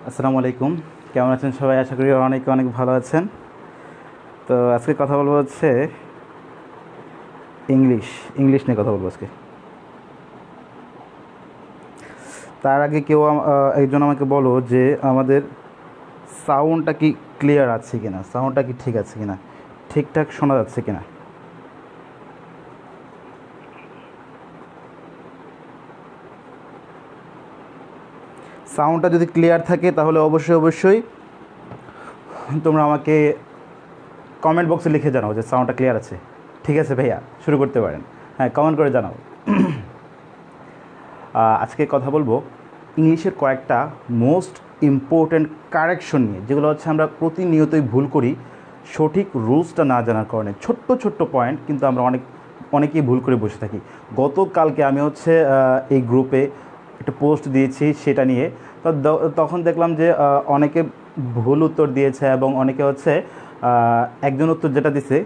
আসসালামু আলাইকুম। কেমন আছেন সবাই? আশা করি অনেক অনেক ভালো আছেন। তো আজকে কথা বলবো হচ্ছে ইংলিশ নিয়ে কথা বলবো আজকে। তার আগে কেউ একজন আমাকে বলো যে আমাদের সাউন্ডটা কি ক্লিয়ার আছে কিনা, সাউন্ডটা কি ঠিক আছে কিনা, ঠিকঠাক শোনা যাচ্ছে কিনা। সাউন্ডটা যদি ক্লিয়ার থাকে তাহলে অবশ্যই তোমরা আমাকে কমেন্ট বক্সে লিখে জানাও যে সাউন্ডটা ক্লিয়ার আছে। ঠিক আছে ভাইয়া, শুরু করতে পারেন। হ্যাঁ, কমেন্ট করে জানাও। আজকে কথা বলবো ইংলিশের কয়েকটা মোস্ট ইম্পর্ট্যান্ট কারেকশন নিয়ে, যেগুলো হচ্ছে আমরা প্রতিনিয়তই ভুল করি সঠিক রুলসটা না জানার কারণে। ছোট্ট ছোট্ট পয়েন্ট কিন্তু আমরা অনেকেই ভুল করে বসে থাকি। গতকালকে আমি হচ্ছে এই গ্রুপে একটা পোস্ট দিয়েছি সেটা নিয়ে। তো তখন দেখলাম যে অনেকে ভুল উত্তর দিয়েছে এবং অনেকে হচ্ছে একজন উত্তর যেটা দিছে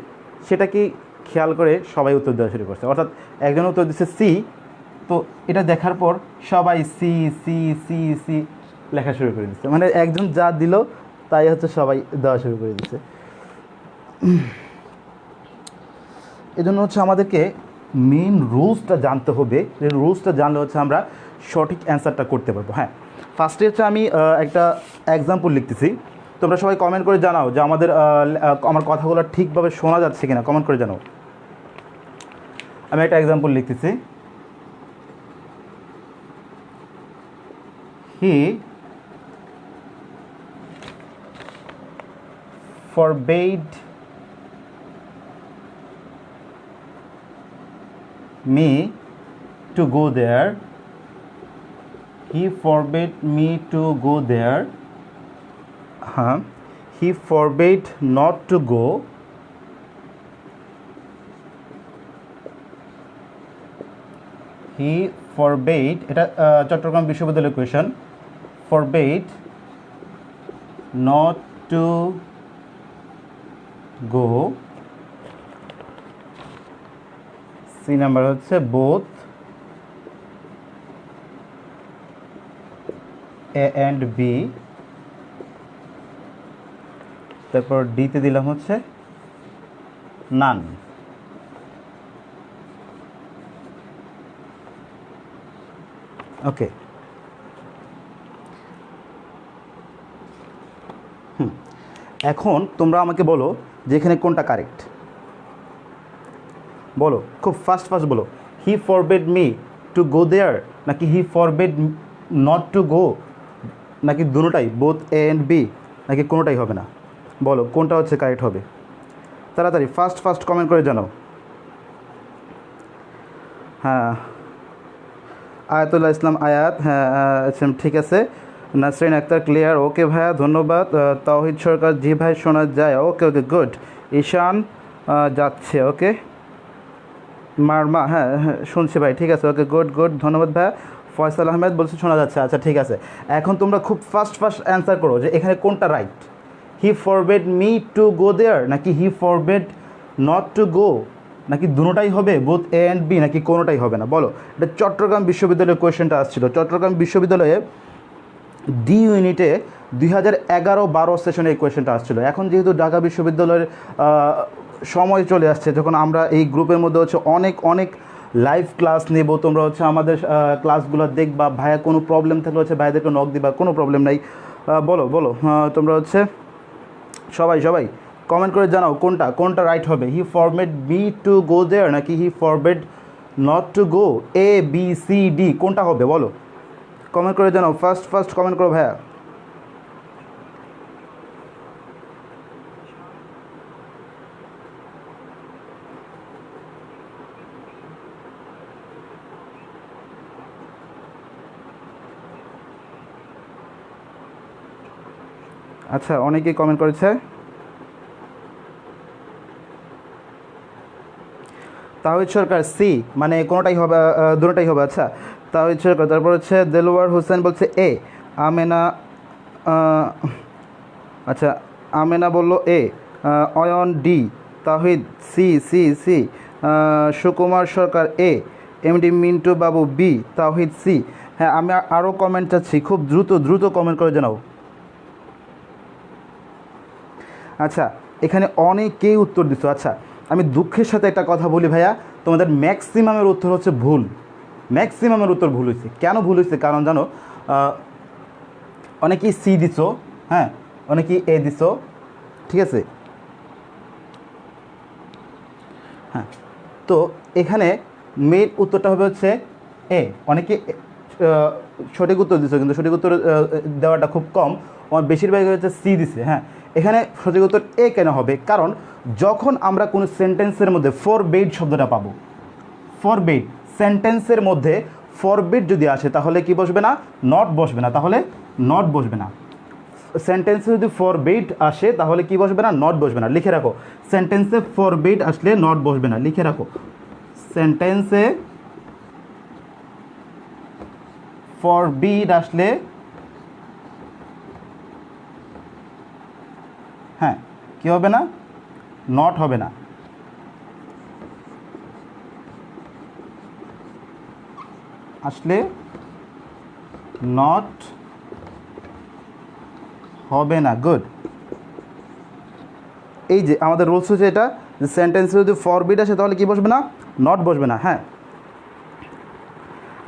সেটাকেই খেয়াল করে সবাই উত্তর দেওয়া শুরু করছে। অর্থাৎ একজন উত্তর দিচ্ছে সি, তো এটা দেখার পর সবাই সি সি সি সি লেখা শুরু করে দিচ্ছে। মানে একজন যা দিল তাই হচ্ছে সবাই দেওয়া শুরু করে দিচ্ছে। এজন্য হচ্ছে আমাদেরকে মেন রুলসটা জানতে হবে। এই রুলসটা জানলে হচ্ছে আমরা সঠিক অ্যান্সারটা করতে পারবো। হ্যাঁ, ফার্স্টে হচ্ছে আমি একটা এক্সাম্পল লিখতেছি। তোমরা সবাই কমেন্ট করে জানাও যে আমার কথাগুলো ঠিকভাবে শোনা যাচ্ছে কিনা, কমেন্ট করে জানাও। আমি একটা এক্সাম্পল লিখতেছি। He forbade me to go there. He forbade me to go there. He forbade not to go. He forbade, এটা চট্টগ্রাম বিশ্ববিদ্যালয়ের question. forbade not to go. C number হচ্ছে both A and B। তারপর ডিতে দিলাম হচ্ছে নান। ওকে, এখন তোমরা আমাকে বলো যে এখানে কোনটা কারেক্ট। বলো, খুব ফাস্ট বলো। হি forbade me to go there, নাকি he forbade not to go, নাকি দুটোটাই, বোথ এ অ্যান্ড বি, নাকি কোনোটাই হবে না? বলো কোনটা হচ্ছে কারেক্ট হবে। তাড়াতাড়ি ফাস্ট কমেন্ট করে জানাও। হ্যাঁ, আয়াতুল্লাহ ইসলাম আয়াত, হ্যাঁ আচ্ছা ঠিক আছে। নাসরিন আক্তার ক্লিয়ার, ওকে ভাইয়া ধন্যবাদ। তাওহিদ সরকার, জি ভাই শোনা যায়, ওকে গুড। ঈশান যাচ্ছে, ওকে। মারমা, হ্যাঁ শুনছি ভাই, ঠিক আছে, ওকে গুড ধন্যবাদ ভাইয়া। ফয়সাল আহমেদ বলছে শোনা যাচ্ছে, আচ্ছা ঠিক আছে। এখন তোমরা খুব ফাস্ট অ্যান্সার করো যে এখানে কোনটা right. He forbade me to go there, নাকি he forbade not to go, নাকি দুটোটাই হবে, বোথ এ অ্যান্ড বি, নাকি কোনোটাই হবে না? বলো। এটা চট্টগ্রাম বিশ্ববিদ্যালয়ের কোয়েশ্চেনটা আসছিল। চট্টগ্রাম বিশ্ববিদ্যালয়ে ডি ইউনিটে 2011-12 সেশনে এই কোয়েশ্চেনটা আসছিল। এখন যেহেতু ঢাকা বিশ্ববিদ্যালয়ের সময় চলে আসছে, যখন আমরা এই গ্রুপের মধ্যে হচ্ছে অনেক লাইভ ক্লাস নেব, তোমরা হচ্ছে আমাদের ক্লাসগুলো দেখবা। ভাইয়া কোনো প্রবলেম থাকলে হচ্ছে ভাইদেরকে নক দিবা, কোনো প্রবলেম নাই। বলো তোমরা হচ্ছে সবাই কমেন্ট করে জানাও কোনটা রাইট হবে। He forbade me to go there, নাকি he forbade not to go, A B C D, কোনটা হবে বলো? কমেন্ট করে জানাও, ফার্স্ট কমেন্ট করো ভাইয়া। আচ্ছা, অনেকেই কমেন্ট করেছে। তাওহিদ সরকার সি, মানে কোনোটাই হবে, দুটোটাই হবে। আচ্ছা, তাওহিদ সরকার। তারপর হচ্ছে দেলোয়ার হোসেন বলছে এ। আমেনা, আচ্ছা আমেনা বলল এ। অয়ন ডি। তাহিদ সি। সুকুমার সরকার এ। এমডি মিন্টু বাবু বি। তাহিদ সি। হ্যাঁ, আমি আরও কমেন্ট চাচ্ছি, খুব দ্রুত দ্রুত কমেন্ট করে জানাও। আচ্ছা, এখানে অনেকেই উত্তর দিচ্ছ। আচ্ছা, আমি দুঃখের সাথে একটা কথা বলি ভাইয়া, তোমাদের ম্যাক্সিমামের উত্তর হচ্ছে ভুল। ম্যাক্সিমামের উত্তর ভুল হয়েছে। কেন ভুল হয়েছে কারণ জানো? অনেকেই সি দিছো, হ্যাঁ, অনেকেই এ দিছো, ঠিক আছে। হ্যাঁ, তো এখানে মেন উত্তরটা হবে হচ্ছে এ। অনেকে সঠিক উত্তর দিছো, কিন্তু সঠিক উত্তর দেওয়াটা খুব কম, বেশিরভাগ হচ্ছে সি দিছে। হ্যাঁ, এখানে সঠিক উত্তর এ কেন হবে? কারণ যখন আমরা কোনো সেন্টেন্সের মধ্যে ফরবিড শব্দটা পাবো, ফরবিড সেন্টেন্সের মধ্যে ফরবিড যদি আসে তাহলে কি বসবে না? নট বসবে না। তাহলে নট বসবে না। সেন্টেন্সে যদি ফরবিড আসে তাহলে কি বসবে না? নট বসবে না। লিখে রাখো, সেন্টেন্সে ফরবিড আসলে নট বসবে না। লিখে রাখো, সেন্টেন্সে ফরবিড আসলে, হ্যাঁ, কি হবে না? নট হবে না। আসলে নট হবে না। গুড। এই যে আমাদের রুলস হচ্ছে এটা, যে সেন্টেন্সে যদি ফরবিড আসে তাহলে কি বসবে না? নট বসবে না। হ্যাঁ,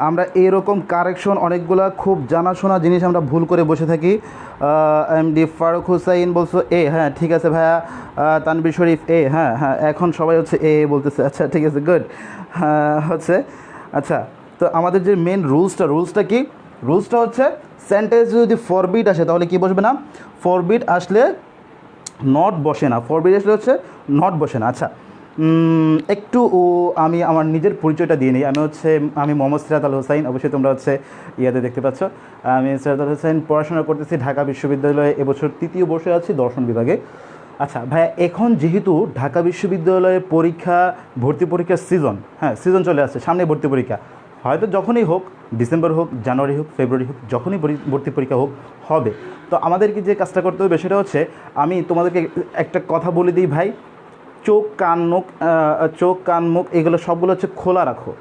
আমরা এরকম কারেকশন অনেকগুলো খুব জানাশোনা জিনিস আমরা ভুল করে বসে থাকি। এমডি ফারুক হুসাইন বলছো এ। হ্যাঁ, ঠিক আছে ভাইয়া। তানবীর শরীফ এ। হ্যাঁ হ্যাঁ, এখন সবাই হচ্ছে এ বলতেছে। আচ্ছা, ঠিক আছে, গুড। হচ্ছে আচ্ছা, তো আমাদের যে মেন রুলসটা কি? রুলসটা হচ্ছে সেন্টেন্স যদি ফরবিড আসে তাহলে কি বসবে না? ফরবিড আসলে নট বসে না। ফরবিড আসলে হচ্ছে নট বসে না। আচ্ছা, একটু আমি আমার নিজের পরিচয়টা দিয়ে নিই। আমি মোহাম্মদ সিরাত আল হোসাইন, অবশ্যই তোমরা হচ্ছে ইয়াতে দেখতে পাচ্ছ। আমি সিরাত আল হোসাইন, পড়াশোনা করতেছি ঢাকা বিশ্ববিদ্যালয়ে, এবছর 3য় বর্ষে আছি দর্শন বিভাগে। আচ্ছা ভাইয়া, এখন যেহেতু ঢাকা বিশ্ববিদ্যালয়ে ভর্তি পরীক্ষার সিজন, হ্যাঁ, সিজন চলে আসছে, সামনে ভর্তি পরীক্ষা, হয়তো যখনই হোক, ডিসেম্বর হোক, জানুয়ারি হোক, ফেব্রুয়ারি হোক, যখনই ভর্তি পরীক্ষা হোক, হবে। তো আমাদেরকে যে কাজটা করতে হবে সেটা হচ্ছে, আমি তোমাদেরকে একটা কথা বলে দিই ভাই, চোখ কান মুখ এগুলো সবগুলো হচ্ছে খোলা রাখো।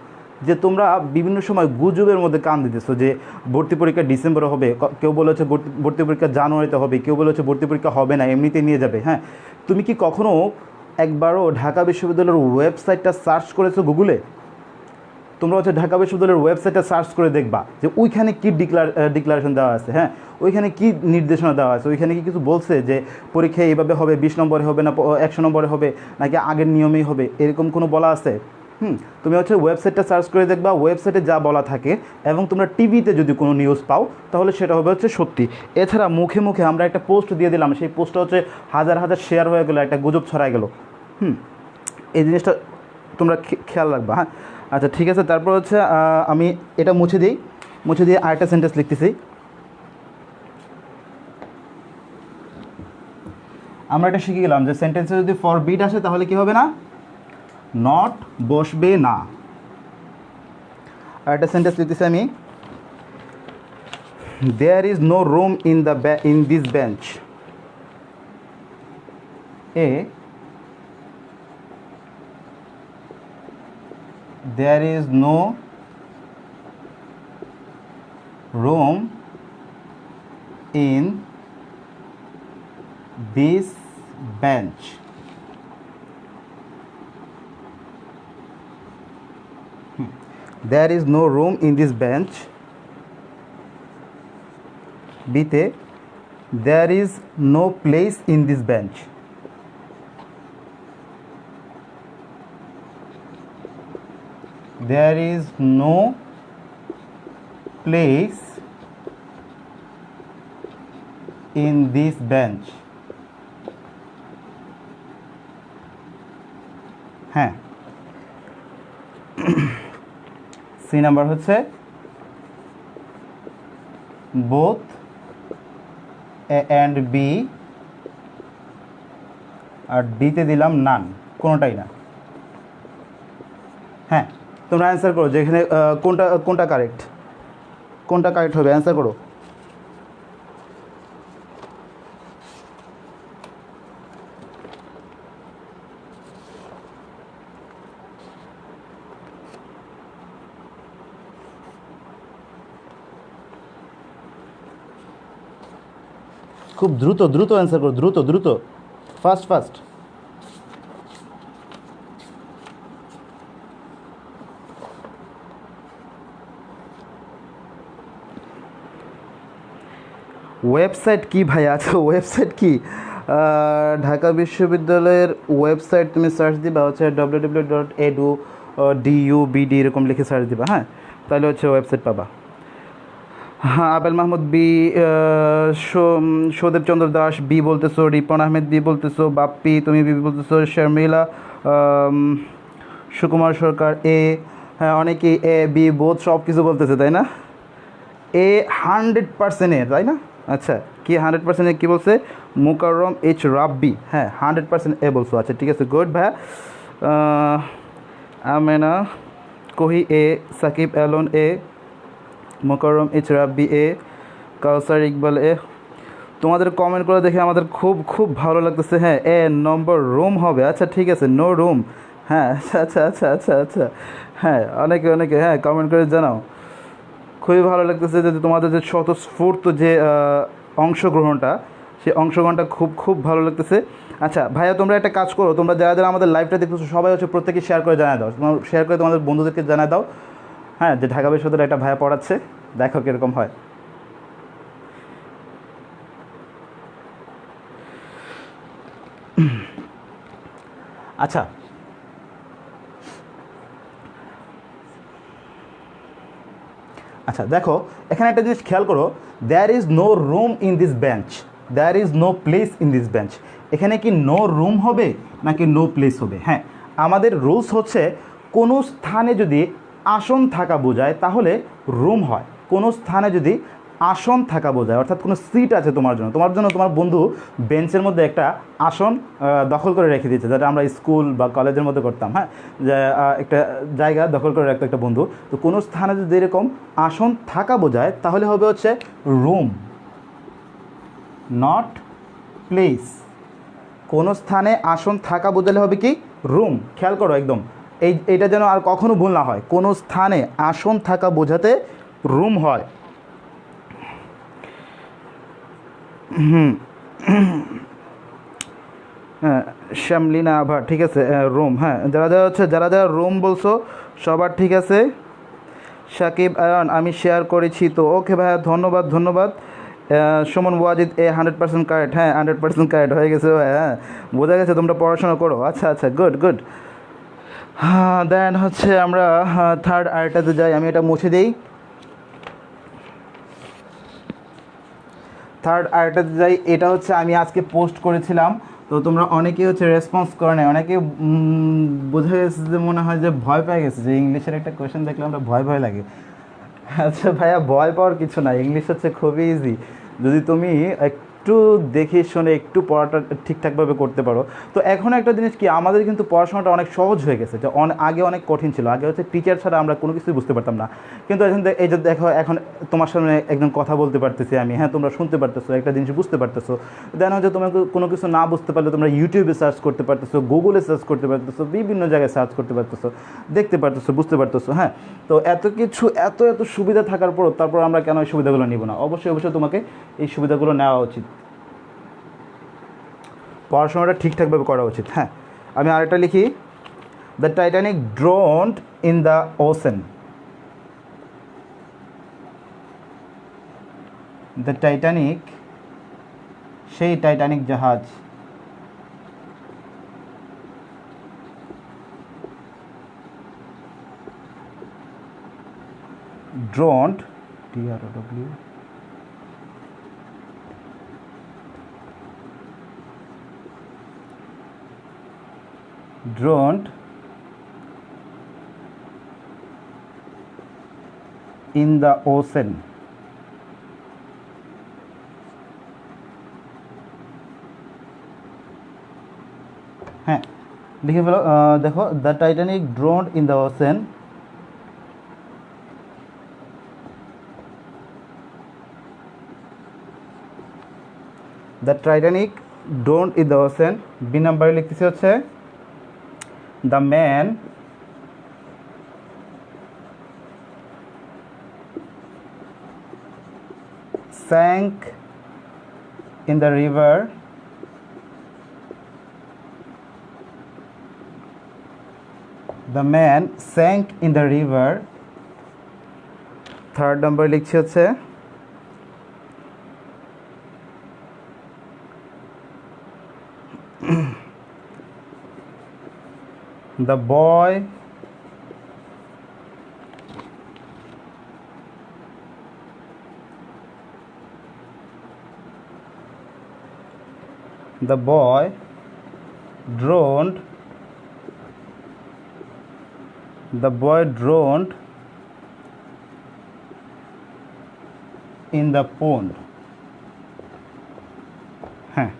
যে তোমরা বিভিন্ন সময় গুজবের মধ্যে কান দিতেছো যে ভর্তি পরীক্ষা ডিসেম্বরে হবে, কেউ বলে হচ্ছে ভর্তি পরীক্ষা জানুয়ারিতে হবে, কেউ বলে হচ্ছে ভর্তি পরীক্ষা হবে না, এমনিতে নিয়ে যাবে। হ্যাঁ, তুমি কি কখনও একবারও ঢাকা বিশ্ববিদ্যালয়ের ওয়েবসাইটটা সার্চ করেছো গুগলে? তোমরা হচ্ছে ঢাকা বিশ্ববিদ্যালয়ের ওয়েবসাইটে সার্চ করে দেখবা যে ওইখানে কী ডিক্লারেশন দেওয়া আছে। হ্যাঁ, ওইখানে কী নির্দেশনা দেওয়া আছে, ওইখানে কি কিছু বলছে যে পরীক্ষা এইভাবে হবে, 20 নম্বরে হবে না 100 নম্বরে হবে, নাকি আগের নিয়মেই হবে, এরকম কোনো বলা আছে? তুমি হচ্ছে ওয়েবসাইটটা সার্চ করে দেখবা, ওয়েবসাইটে যা বলা থাকে, এবং তোমরা টিভিতে যদি কোনো নিউজ পাও তাহলে সেটা হবে হচ্ছে সত্যি। এছাড়া মুখে মুখে আমরা একটা পোস্ট দিয়ে দিলাম, সেই পোস্টটা হচ্ছে হাজার হাজার শেয়ার হয়ে গেলো, একটা গুজব ছড়ায় গেল। এই জিনিসটা তোমরা খেয়াল রাখবা। হ্যাঁ, আচ্ছা, ঠিক আছে। তারপর হচ্ছে আমি এটা মুছে দিয়ে আরেকটা সেন্টেন্স লিখতেছি। আমরা এটা শিখে গেলাম যে সেন্টেন্সে যদি ফরবিড আসে তাহলে কি হবে না? নট বসবে না। আরেকটা সেন্টেন্স লিখতেছি আমি, there is no room in this bench. There is no room in this bench. There is no room in this bench. B-te, there is no place in this bench. There is no place in this bench. হ্যাঁ, C number হচ্ছে both A and B, আর ডিতে দিলাম নান, কোনোটাই না। হ্যাঁ, তোমরা answer করো যে এখানে কোনটা কারেক্ট হবে, অ্যান্সার করো। খুব দ্রুত দ্রুত অ্যান্সার করো, দ্রুত দ্রুত, ফাস্ট ফাস্ট। ওয়েবসাইট কি ভাই? আচ্ছা ওয়েবসাইট কি? ঢাকা বিশ্ববিদ্যালয়ের ওয়েবসাইট তুমি সার্চ দিবা হচ্ছে www.edu.dubd এরকম লিখে সার্চ দিবা, হ্যাঁ, তাহলে হচ্ছে ওয়েবসাইট পাবা। হ্যাঁ, Abel Mahmud B, সৌদেব Chandra Das B বলতেছো, রিপন আহমেদ বি বলতেছো, বাপ্পি তুমি বি বলতেছো, শর্মিলা, সুকুমার সরকার এ, হ্যাঁ অনেকেই এ বি বোধ সব কিছু বলতেছে তাই না? এ 100% এ তাই না? আচ্ছা কি 100% কী বলছে? মুকাররম এইচ রাব্বি, হ্যাঁ 100% এ বলছো। আচ্ছা ঠিক আছে, গুড ভাইয়া। আমেনা কোহি এ, সাকিব এলন এ, মুকাররম এইচ রাব্বি এ, কাউসার ইকবাল এ। তোমাদের কমেন্ট করে দেখে আমাদের খুব খুব ভালো লাগতেছে। হ্যাঁ এ নম্বর রুম হবে, আচ্ছা ঠিক আছে, নো রুম, হ্যাঁ আচ্ছা আচ্ছা আচ্ছা আচ্ছা আচ্ছা, হ্যাঁ অনেকে অনেকে হ্যাঁ কমেন্ট করে জানাও। খুবই ভালো লাগতেছে যে তোমাদের যে স্বতঃস্ফূর্ত যে অংশগ্রহণটা, সেই অংশগ্রহণটা খুব খুব ভালো লাগতেছে। আচ্ছা ভাইয়া তোমরা একটা কাজ করো, তোমরা যারা যারা আমাদের লাইভটা দেখতেছো সবাই হচ্ছে প্রত্যেকে শেয়ার করে জানায় দাও, তোমরা শেয়ার করে তোমাদের বন্ধুদেরকে জানায় দাও, হ্যাঁ, যে ঢাকা বিশ্ববিদ্যালয়ে একটা ভাইয়া পড়াচ্ছে, দেখো কীরকম হয়। আচ্ছা আচ্ছা দেখো এখানে একটা জিনিস খেয়াল করো, there is no room in this bench, there is no place in this bench. এখানে কি নো রুম হবে নাকি নো প্লেস হবে? হ্যাঁ, আমাদের রুলস হচ্ছে কোনো স্থানে যদি আসন থাকা বোঝায় তাহলে রুম হয়, কোনো স্থানে যদি আসন থাকা বোঝায় অর্থাৎ কোনো সিট আছে তোমার জন্য, তোমার বন্ধু বেঞ্চের মধ্যে একটা আসন দখল করে রেখে দিয়েছে, যেটা আমরা স্কুল বা কলেজের মধ্যে করতাম, হ্যাঁ, যে একটা জায়গা দখল করে রাখতো একটা বন্ধু। তো কোনো স্থানে যদি এরকম আসন থাকা বোঝায় তাহলে হবে হচ্ছে রুম, নট প্লেস। কোনো স্থানে আসন থাকা বোঝালে হবে কি? রুম। খেয়াল করো একদম, এইটা যেন আর কখনো ভুল না হয়, কোনো স্থানে আসন থাকা বোঝাতে রুম হয়। হ্যাঁ শ্যামলিনা আভা, ঠিক আছে, রুম, হ্যাঁ যারা যারা হচ্ছে যারা যারা রুম বলছো সবার ঠিক আছে। সাকিব আয়ন আমি শেয়ার করেছি তো, ওকে ভাইয়া ধন্যবাদ ধন্যবাদ। সুমন ওয়াজিদ এ 100% কারেক্ট, হ্যাঁ 100% কারেক্ট হয়ে গেছে ভাই, হ্যাঁ বোঝা গেছে তোমরা পড়াশোনা করো। আচ্ছা আচ্ছা গুড গুড। হ্যাঁ দেন হচ্ছে আমরা থার্ড আরেকটাতে যাই, আমি এটা মুছে দিই। থার্ড আরেকটাতে যাই, এটা হচ্ছে আমি আজকে পোস্ট করেছিলাম, তো তোমরা অনেকেই হচ্ছে রেসপন্স করে নেয়, অনেকে বোঝা গেছে যে মনে হয় যে ভয় পেয়ে গেছে, যে ইংলিশের একটা কোয়েশ্চেন দেখলে আমরা ভয় ভয় লাগে। আচ্ছা ভাইয়া ভয় পাওয়ার কিছু না, ইংলিশ হচ্ছে খুবই ইজি, যদি তুমি একটু দেখে শুনে একটু পড়াটা ঠিকঠাকভাবে করতে পারো। তো এখন একটা জিনিস কি, আমাদের কিন্তু পড়াশোনাটা অনেক সহজ হয়ে গেছে, যে আগে অনেক কঠিন ছিল, আগে হচ্ছে টিচার ছাড়া আমরা কোনো কিছুই বুঝতে পারতাম না, কিন্তু এখন এই যে দেখো এখন তোমার সামনে একদম কথা বলতে পারতেছি আমি, হ্যাঁ তোমরা শুনতে পারতেছো, একটা জিনিস বুঝতে পারতেছো। দেন হচ্ছে তোমাকে কোনো কিছু না বুঝতে পারলে তোমরা ইউটিউবে সার্চ করতে পারতেছো, গুগলে সার্চ করতে পারতেছো, বিভিন্ন জায়গায় সার্চ করতে পারতেছো, দেখতে পারতেছো, বুঝতে পারতেছো, হ্যাঁ। তো এত কিছু এত এত সুবিধা থাকার পরও তারপর আমরা কেন এই সুবিধাগুলো নিব না? অবশ্যই অবশ্যই তোমাকে এই সুবিধাগুলো নেওয়া উচিত, পড়াশোনাটা ঠিকঠাকভাবে করা উচিত। হ্যাঁ আমি আরেকটা লিখি, the Titanic drowned in the ocean, the Titanic সেই টাইটানিক জাহাজ drowned DROW drowned in the ocean, হ্যাঁ লিখে ফেলো। দেখো the Titanic drowned in the ocean, the Titanic drowned in the ocean, B নাম্বারে লিখতেছি হচ্ছে the man sank in the river the man sank in the river third number লিখছি হচ্ছে the boy drowned in the pond হ্যাঁ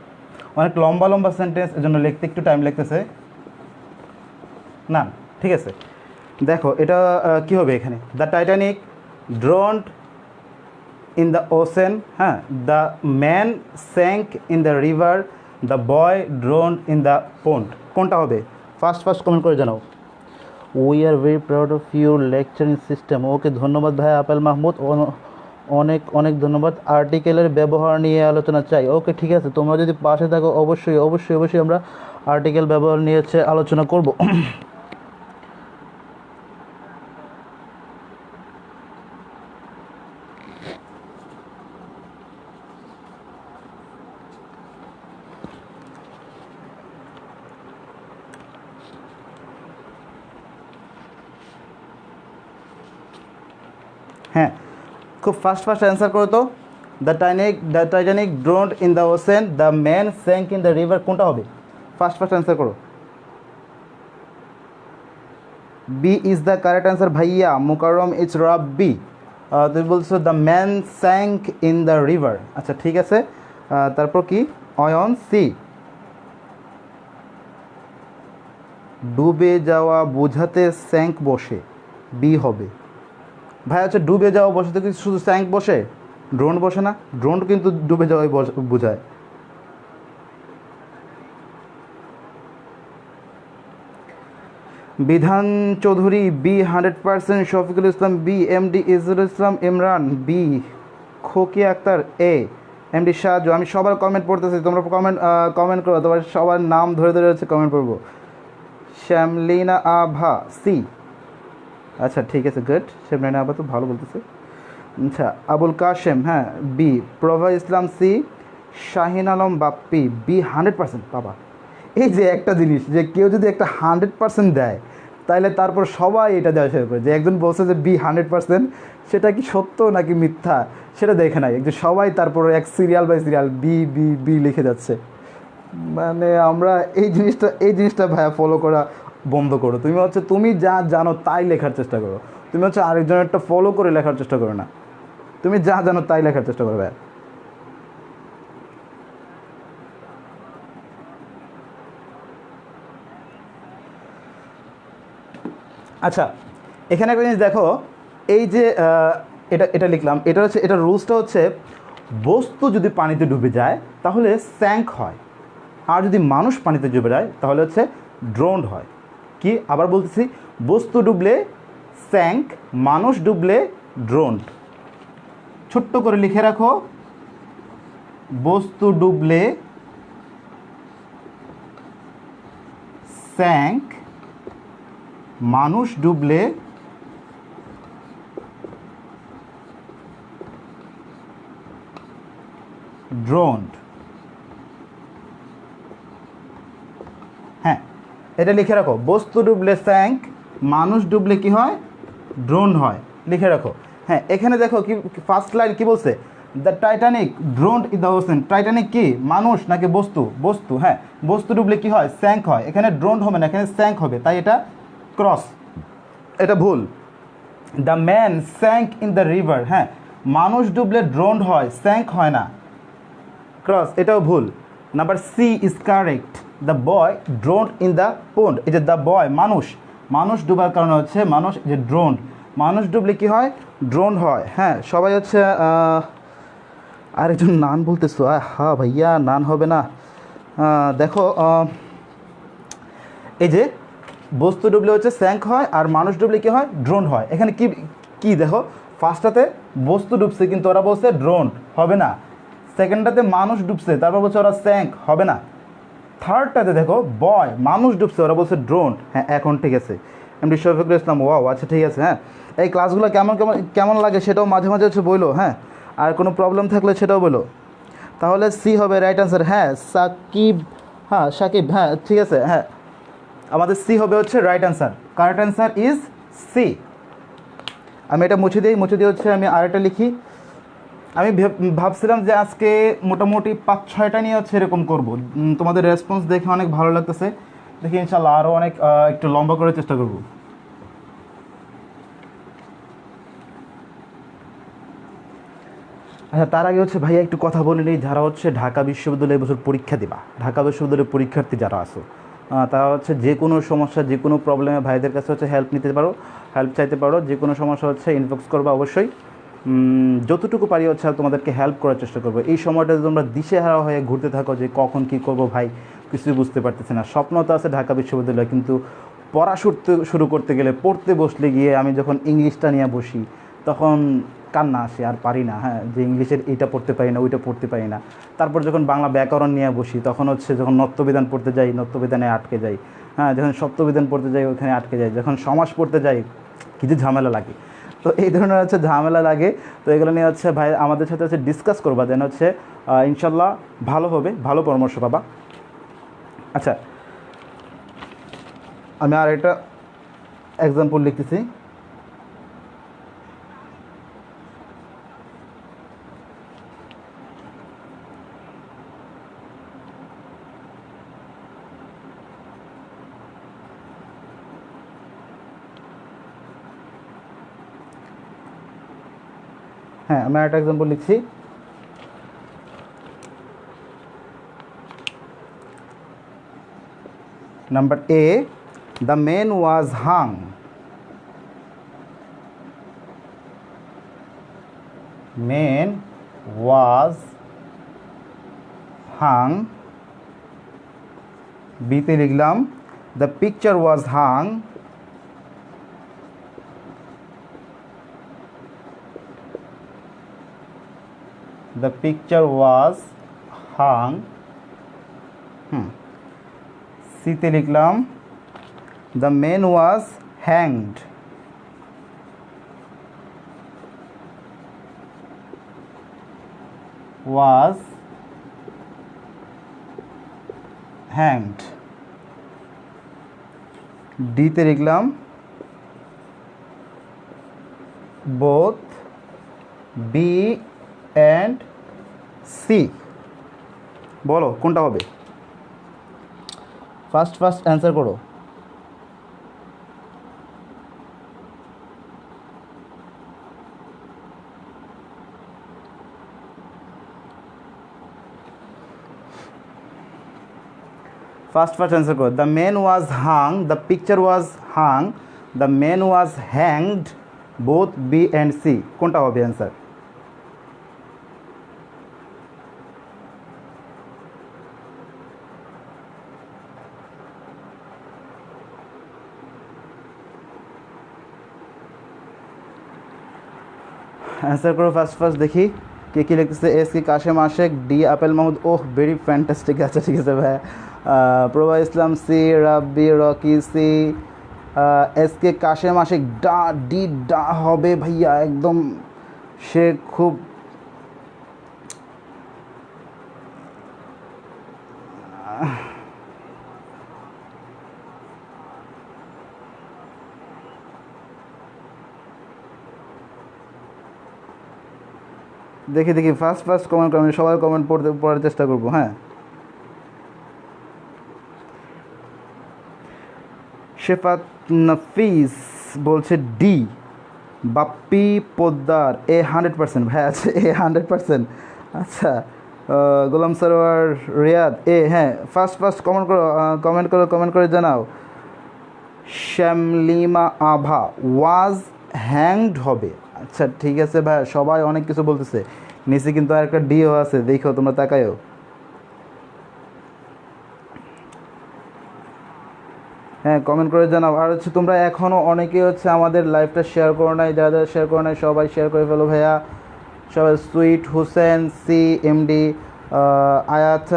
অনেক লম্বা লম্বা sentence এজন্য লিখতে একটু টাইম লাগতেছে না ঠিক আছে দেখো এটা কি হবে এখানে the Titanic drowned in the ocean হ্যাঁ the man sank in the river the boy drowned in the pond কোনটা হবে ফার্স্ট কমেন্ট করে জানাও we are very proud of your lecturing system ওকে ধন্যবাদ ভাই আপেল মাহমুদ অনেক অনেক ধন্যবাদ আর্টিকেলের ব্যবহার নিয়ে আলোচনা চাই ওকে ঠিক আছে তোমরা যদি পাশে থাকো অবশ্যই আমরা আর্টিকেল ব্যবহার নিয়ে আলোচনা করব হ্যাঁ খুব ফাস্ট অ্যান্সার করো তো the Titanic drowned in the ocean the man sank in the river কোনটা হবে ফাস্ট অ্যান্সার করো B is the correct answer ভাইয়া মুকাররম ইটস রাব্বি তুমি বলছো the man sank in the river আচ্ছা ঠিক আছে তারপর কি অয়ন সি ডুবে যাওয়া বোঝাতে sank বসে বি হবে ভাই আচ্ছা ডুবে যাওয়া বসে তো কি শুধু স্যাঙ্ক বসে ড্রোন বসে না ড্রোন কিন্তু ডুবে যাওয়াই বোঝায় বিধান Chowdhury B 100% Shafiqul Islam B MD ইজরুল ইসলাম ইমরান বি খোকি আক্তার এ এমডি সাজু আমি সবার কমেন্ট পড়তেছি তোমরা কমেন্ট করো তোমার সবার নাম ধরে হচ্ছে কমেন্ট করবো শ্যামলিনা আভা সি আচ্ছা ঠিক আছে গুড শ্যামলিনা আভা তো ভালো বলতেছে আচ্ছা আবুল কাশেম হ্যাঁ B Prova Islam C Shahin Alam Bappi B 100% বাবা এই যে একটা জিনিস যে কেউ যদি একটা 100% দেয় তাহলে তারপর সবাই এটা দেওয়া শুরু করে যে একজন বলছে যে বি 100% সেটা কি সত্য নাকি মিথ্যা সেটা দেখে নাই একজন সবাই তারপর এক serial by serial B B B লিখে যাচ্ছে মানে আমরা এই জিনিসটা ভাইয়া ফলো করা বন্ধ করো তুমি যা জানো তাই লেখার চেষ্টা করো তুমি আরেকজনেরটা ফলো করে লেখার চেষ্টা করো না তুমি যা জানো তাই লেখার চেষ্টা করো ভাইয়া আচ্ছা এখানে একটা জিনিস দেখো এই যে এটা লিখলাম এটা রুলসটা হচ্ছে বস্তু যদি পানিতে ডুবে যায় তাহলে স্যাঙ্ক হয় আর যদি মানুষ পানিতে ডুবে যায় তাহলে হচ্ছে ড্রোনড হয় কি আবার বলতেছি বস্তু ডুবলে স্যাঙ্ক মানুষ ডুবলে ড্রোনড ছোট্ট করে লিখে রাখো বস্তু ডুবলে স্যাঙ্ক মানুষ ডুবলে ড্রোনড হ্যাঁ এটা লিখে রাখো বস্তু ডুবলে স্যাঙ্ক মানুষ ডুবলে কি হয় ড্রোন হয় লিখে রাখো হ্যাঁ এখানে দেখো কি ফার্স্ট লাইন কি বলছে the Titanic drowned in the ocean Titanic কি মানুষ নাকি বস্তু হ্যাঁ বস্তু ডুবলে কি হয় স্যাঙ্ক হয় এখানে ড্রোন হবে না এখানে স্যাঙ্ক হবে তাই এটা ক্রস এটা ভুল the man sank in the river হ্যাঁ মানুষ ডুবলে ড্রোনড হয় স্যাঙ্ক হয় না ক্রস এটাও ভুল number C is correct the boy drowned in the pond এই যে দ্য বয় মানুষ ডুবার কারণে হচ্ছে মানুষ যে ড্রোন মানুষ ডুবলে কি হয় ড্রোন হয় হ্যাঁ সবাই হচ্ছে আরেকজন নান বলতেছো হ্যাঁ ভাইয়া নান হবে না দেখো এই যে বস্তু ডুবলে হচ্ছে স্যাঙ্ক হয় আর মানুষ ডুবলে কি হয় ড্রোন হয় এখানে কি দেখো ফার্স্টটাতে বস্তু ডুবছে কিন্তু ওরা বলছে ড্রোন হবে না সেকেন্ডটাতে মানুষ ডুবছে, তারপর বলছে ওরা স্যাঙ্ক, হবে না। থার্ডটাতে দেখো বয়, মানুষ ডুবছে, ওরা বলছে ড্রোন। হ্যাঁ, এখন ঠিক আছে। এমডি শফিকুল ইসলাম, ওয়াও, আচ্ছা ঠিক আছে। হ্যাঁ, এই ক্লাসগুলো কেমন কেমন কেমন লাগে সেটাও মাঝে মাঝে হচ্ছে বইলো। হ্যাঁ, আর কোনো প্রবলেম থাকলে সেটাও বলো। তাহলে সি হবে রাইট অ্যান্সার। হ্যাঁ সাকিব, হ্যাঁ সাকিব, হ্যাঁ ঠিক আছে। হ্যাঁ, আমাদের সি হবে হচ্ছে right answer. Correct answer is C. আমি এটা মুছে দিয়ে হচ্ছে আমি আরেকটা লিখি। আমি ভাবছিলাম যে আজকে মোটামুটি 5-6টা নিয়ে হচ্ছে এরকম করবো। তোমাদের রেসপন্স দেখে অনেক ভালো লাগতেছে। দেখি ইনশাল্লাহ আরও অনেক একটু লম্বা করার চেষ্টা করব। আচ্ছা, তার আগে হচ্ছে ভাইয়া একটু কথা বলে নিই, যারা হচ্ছে ঢাকা বিশ্ববিদ্যালয়ে এবছর পরীক্ষা দিবা, ঢাকা বিশ্ববিদ্যালয়ের পরীক্ষার্থী যারা আছো, তারা হচ্ছে যে কোনো সমস্যা, যে কোনো প্রবলেমে ভাইদের কাছে হচ্ছে হেল্প নিতে পারো, হেল্প চাইতে পারো। যে কোনো সমস্যা হচ্ছে ইনবক্স করবা অবশ্যই। যতটুকু পারি হচ্ছে তোমাদেরকে হেল্প করার চেষ্টা করবো। এই সময়টা যদি তোমরা দিশেহারা হয়ে ঘুরতে থাকো যে কখন কী করবো ভাই, কিছুই বুঝতে পারতেছি না। স্বপ্ন তো আছে ঢাকা বিশ্ববিদ্যালয়, কিন্তু পড়া শুরু করতে গেলে, পড়তে বসলে গিয়ে আমি যখন ইংলিশটা নিয়ে বসি তখন কান্না আসে, আর পারি না। হ্যাঁ, যে ইংলিশের এইটা পড়তে পারি না, ওইটা পড়তে পারি না। তারপর যখন বাংলা ব্যাকরণ নিয়ে বসি তখন হচ্ছে যখন নত্যবিধান পড়তে যাই, নত্যবিধানে আটকে যাই। হ্যাঁ, যখন সত্যবিধান পড়তে যাই ওখানে আটকে যাই। যখন সমাস পড়তে যাই কিছু ঝামেলা লাগে। তো এই ধরনের হচ্ছে ঝামেলা লাগে। তো এগুলো নিয়ে হচ্ছে ভাই আমাদের সাথে হচ্ছে ডিসকাস করবা, যেন হচ্ছে ইনশাল্লাহ ভালো হবে, ভালো পরামর্শ পাবা। আচ্ছা, আমি আর একটা এক্সাম্পল লিখতেছি। হ্যাঁ, আমি একটা এক্সাম্পল লিখছি। Number A, the man was hung. Man was Hang. বিতে লিখলাম the picture was Hang. The picture was hung. সিতে লিখলাম the man was hanged. Was hanged. ডিতে লিখলাম both B and C. বলো কোনটা হবে? ফার্স্ট অ্যান্সার করো। ফার্স্ট অ্যান্সার করো। The man was hung, the picture was hung, the man was hanged, both B and C. কোনটা হবে অ্যান্সার? অ্যান্সার করো ফার্স্ট দেখি কে কী লিখতেছে। S K Kashem Ashek, D Apel Mahmud, oh very fantastic. আচ্ছা ঠিক আছে ভাই। Prova Islam C, Rabbi Roky C, S K Kashem Ashek D হবে ভাইয়া, একদম সে খুব দেখি ফার্স্ট কমেন্ট আমি সবাই কমেন্ট পড়ার চেষ্টা করবো। হ্যাঁ, শেফাত নাফিস বলছে ডি, বাপ্পি পোদ্দার এ 100%। ভাই আছে এ 100%। আচ্ছা, গোলাম সরোয়ার রিয়াদ এ। হ্যাঁ, ফার্স্ট কমেন্ট করে জানাও। শ্যামলিমা আভা ওয়াজ হ্যাংড হবে। আচ্ছা ঠিক আছে ভাই, সবাই অনেক কিছু বলতেছে। নিচে কিন্তু আর একটা ডিও আছে, দেখো তোমরা তাকায়ও। হ্যাঁ, কমেন্ট করে জানাও। আর হচ্ছে তোমরা এখনও অনেকে হচ্ছে আমাদের লাইভটা শেয়ার করো নাই, যারা শেয়ার করো নাই সবাই শেয়ার করে ফেলো ভাইয়া, সবাই sweet Hossain C, MD Ayat,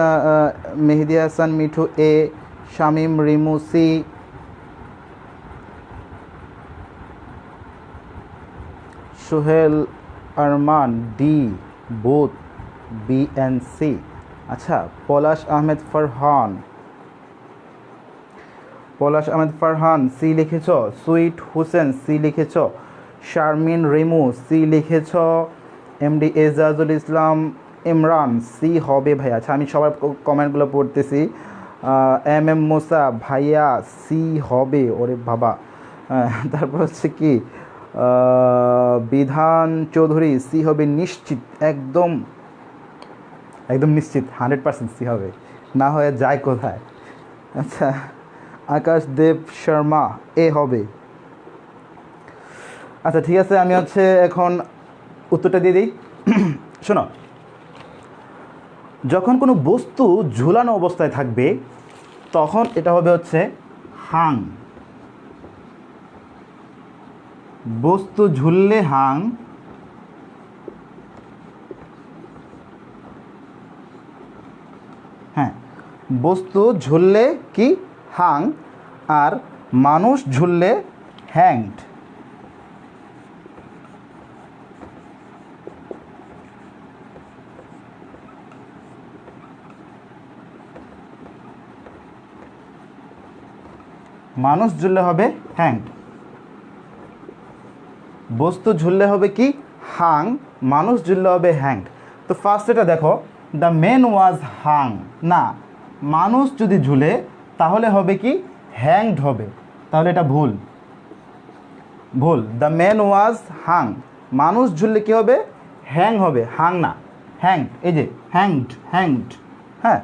Mehedi Hasan Mithu A, Shamim Rimu C, Sohel Arman D, both B and C. আচ্ছা, পলাশ আহমেদ ফারহান সি লিখেছ, সুইট হোসেন সি লিখেছ, শারমিন রিমু সি লিখেছ, এমডি এজাজুল ইসলাম ইমরান সি হবে ভাইয়া। আচ্ছা, আমি সবার কমেন্টগুলো পড়তেছি। এম মোসা ভাইয়া সি হবে, ওরে বাবা। তারপর হচ্ছে কি বিধান চৌধুরী সি হবে নিশ্চিত, একদম নিশ্চিত 100% সি হবে, না হয়ে যায় কোথায়। আচ্ছা, আকাশ দেব শর্মা এ হবে। আচ্ছা ঠিক আছে, আমি হচ্ছে এখন উত্তরটা দিয়ে দিই। শোনো, যখন কোনো বস্তু ঝুলানো অবস্থায় থাকবে তখন এটা হবে হচ্ছে হাং। বস্তু ঝুললে হাং, হ্যাঁ, বস্তু ঝুললে কি হাং, আর মানুষ ঝুললে হ্যাংড। মানুষ ঝুললে হবে হ্যাংড, বস্তু ঝুললে হবে কি হাং, মানুষ ঝুললে হবে হ্যাংড। তো ফার্স্ট এটা দেখো, দ্য ম্যান ওয়াজ হাং, না, মানুষ যদি ঝুলে তাহলে হবে কি হ্যাংড হবে, তাহলে এটা ভুল। দ্য ম্যান ওয়াজ হাং, মানুষ ঝুললে কি হবে হ্যাং হবে, হাং না হ্যাংড, এই যে হ্যাংড। হ্যাঁ,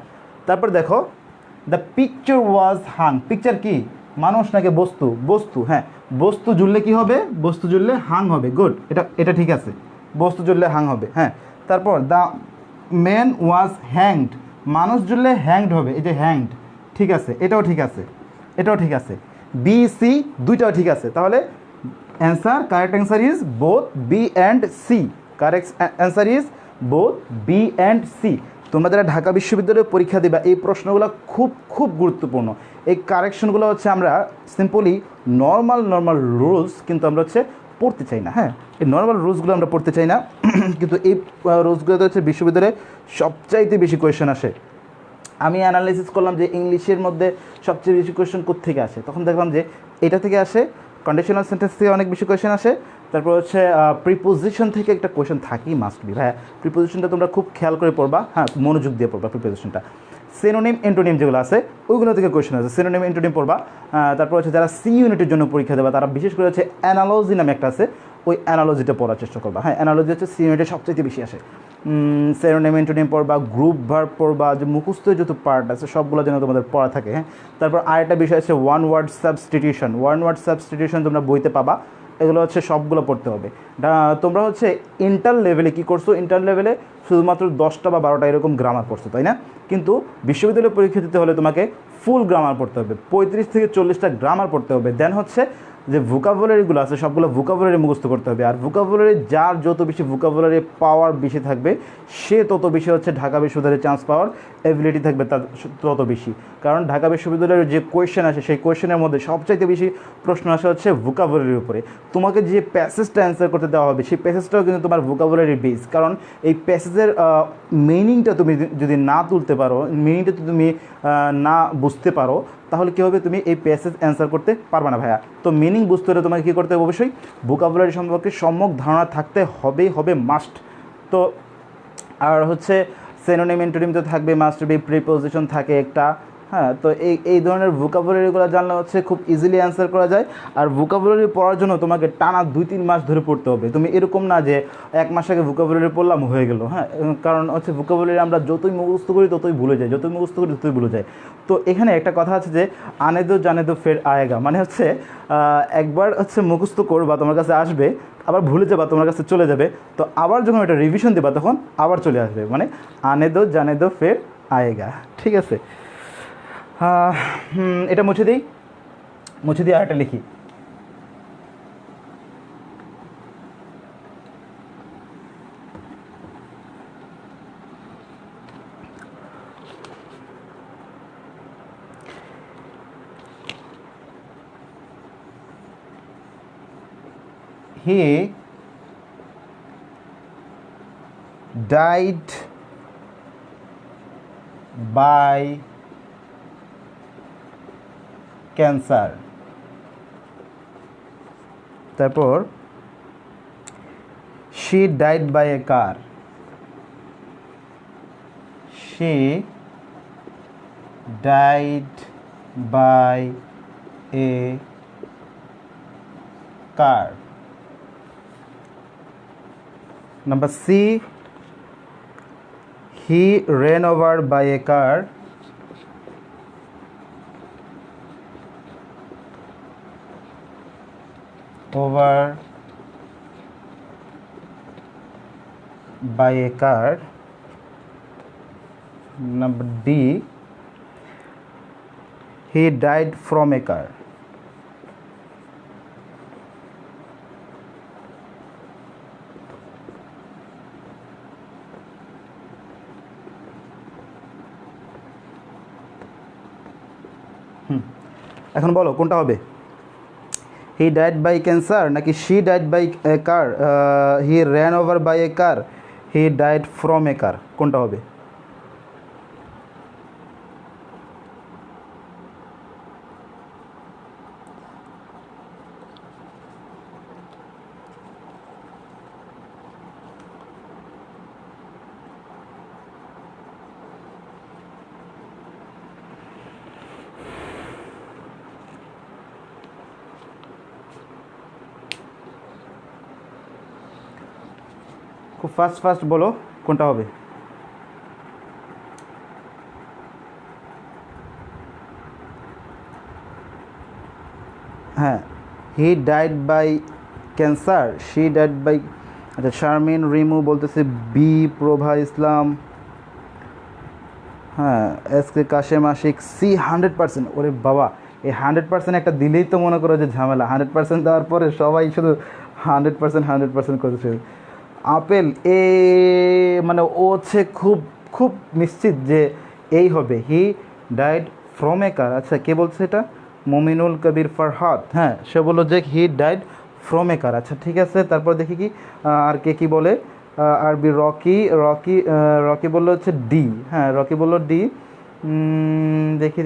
তারপর দেখো, the picture was Hang, picture কি মানুষ নাকি বস্তু, হ্যাঁ, বস্তু ঝুললে কি হবে, বস্তু ঝুললে হাং হবে, গুড, এটা ঠিক আছে, বস্তু ঝুললে হাং হবে। হ্যাঁ, তারপর দ্য ম্যান ওয়াজ হ্যাংড, মানুষ ঝুললে হ্যাংড হবে, এই যে হ্যাংড, ঠিক আছে, এটাও ঠিক আছে, বি সি দুইটাও ঠিক আছে। তাহলে correct answer is both B and C, correct answer is both B and C. তোমরা যারা ঢাকা বিশ্ববিদ্যালয়ে পরীক্ষা দিবা, এই প্রশ্নগুলো খুব গুরুত্বপূর্ণ। এই কারেকশনগুলো হচ্ছে আমরা সিম্পলি নর্মাল রুলস কিন্তু আমরা হচ্ছে পড়তে চাই না। হ্যাঁ, এই নর্মাল রুলসগুলো আমরা পড়তে চাই না, কিন্তু এই রুলসগুলোতে হচ্ছে বিশ্ববিদ্যালয়ে সবচাইতে বেশি কোয়েশ্চেন আসে। আমি অ্যানালাইসিস করলাম যে ইংলিশের মধ্যে সবচেয়ে বেশি কোয়েশ্চেন কোত্থেকে আসে, তখন দেখলাম যে এটা থেকে আসে, কন্ডিশনাল সেন্টেন্স থেকে অনেক বেশি কোয়েশ্চেন আসে, তারপর হচ্ছে প্রিপোজিশন থেকে একটা কোয়েশ্চেন থাকেই, মাস্ট বি। ভাইয়া প্রিপোজিশনটা তোমরা খুব খেয়াল করে পড়বা, হ্যাঁ, মনোযোগ দিয়ে পড়বা প্রিপোজিশনটা। সিনোনিম এন্টোনিম যেগুলো আছে ওইগুলো থেকে কোয়েশ্চেন আছে, সিনোনিম এন্টোনিম পড়বা। তারপর হচ্ছে যারা সি ইউনিটের জন্য পরীক্ষা দেবা তারা বিশেষ করে হচ্ছে অ্যানালজি নামে একটা আছে, ওই অ্যানালজিটা পড়ার চেষ্টা করবা। হ্যাঁ, অ্যানালজি হচ্ছে সি ইউনিটে সবচেয়ে বেশি আসে। সিনোনিম এন্টোনিম পড়বা, গ্রুপ ভার্ব পড়বা, যে মুখস্থ যত পার্ট আছে সবগুলো যেন তোমাদের পড়া থাকে। হ্যাঁ, তারপর আরেকটা বিষয় আছে ওয়ান ওয়ার্ড সাবস্টিটিউশন, তোমরা বইতে পাবা, এগুলো হচ্ছে সবগুলো পড়তে হবে। তোমরা হচ্ছে ইন্টার লেভেলে কী করছো, ইন্টার লেভেলে শুধুমাত্র 10টা বা 12টা এরকম গ্রামার পড়ছো, তাই না? কিন্তু বিশ্ববিদ্যালয়ে পরীক্ষা দিতে হলে তোমাকে ফুল গ্রামার পড়তে হবে, 35 থেকে 40টা গ্রামার পড়তে হবে। দেন হচ্ছে যে ভোকাবুলারিগুলো আছে সবগুলো ভোকাবুলারি মুখস্থ করতে হবে। আর ভোকাবুলারি যার যত বেশি ভোকাবুলারি পাওয়ার বেশি থাকবে, সে তত বেশি হচ্ছে ঢাকা বিশ্ববিদ্যালয়ে চান্স পাওয়ার এবিলিটি থাকবে তার তত বেশি। কারণ ঢাকা বিশ্ববিদ্যালয়ের যে কোয়েশ্চেন আসে সেই কোয়েশ্চেনের মধ্যে সবচাইতে বেশি প্রশ্ন আসে হচ্ছে ভোকাবুলারির উপরে। তোমাকে যে প্যাসেজটা অ্যান্সার করতে দেওয়া হবে সেই প্যাসেজটাও কিন্তু তোমার ভোকাবুলারি বেস। কারণ এই প্যাসেজের মিনিংটা তুমি যদি না তুলতে পারো, মিনিংটা তুমি না বুঝতে পারো, তাহলে কী হবে, তুমি এই প্যাসেজ অ্যান্সার করতে পারবে না ভাইয়া। তো মিনিং বুঝতে হলে তোমাকে কী করতে হবে, অবশ্যই ভোকাবুলারি সম্পর্কে সম্যক ধারণা থাকতে হবে মাস্ট। তো আর হচ্ছে সিনোনিম এন্টোনিম তো থাকবে, মাস্ট বি, প্রিপোজিশন থাকে একটা। হ্যাঁ, তো এই ধরনের ভোকাবুলারিগুলো জানলে হচ্ছে খুব ইজিলি অ্যান্সার করা যায়। আর ভোকাবুলারি পড়ার জন্য তোমাকে টানা 2-3 মাস ধরে পড়তে হবে। তুমি এরকম না যে 1 মাস আগে ভোকাবুলারি পড়লাম হয়ে গেল। হ্যাঁ, কারণ হচ্ছে ভোকাবুলারি আমরা যতই মুখস্থ করি ততই ভুলে যাই, তো এখানে একটা কথা আছে যে আনে দো জানে দো ফের আয়েগা, মানে হচ্ছে একবার হচ্ছে মুখস্থ করবা, তোমার কাছে আসবে, আবার ভুলে যাবা, তোমার কাছে চলে যাবে। তো আবার যখন এটা রিভিশন দেবা তখন আবার চলে আসবে, মানে আনে দো জানে দো ফের আয়েগা। ঠিক আছে, এটা মুছে দিই আর একটা লিখি। he died by cancer. তারপর she died by a car. She died by a car. Number C, he ran over by a car. Over by a car. Number D, he died from a car. এখন বলো কোনটা হবে? He died by cancer নাকি she died by a car, he ran over by a car, he died from a car, কোনটা হবে? খুব fast বলো কোনটা হবে? হ্যাঁ, he died by cancer, she died by, আচ্ছা শারমিন রিমু বলতেছে বি, প্রভা ইসলাম, হ্যাঁ S K Kashem Ashik C 100%। ওরে বাবা, এই 100% একটা দিলেই তো মনে করো যে ঝামেলা, 100% দেওয়ার পরে সবাই শুধু 100% করছে। আপেল এ মানে ও হচ্ছে খুব খুব নিশ্চিত যে এই হবে, হি ডাইড ফ্রম এ কার। আচ্ছা কে বলছে এটা? মমিনুল কবির ফারহাদ, হ্যাঁ সে বললো যে হি ডাইড ফ্রম এ কার। আচ্ছা ঠিক আছে, তারপর দেখি কি আর কে কী বলে। আরবি রকি বললো হচ্ছে ডি, হ্যাঁ রকি বললো ডি। দেখি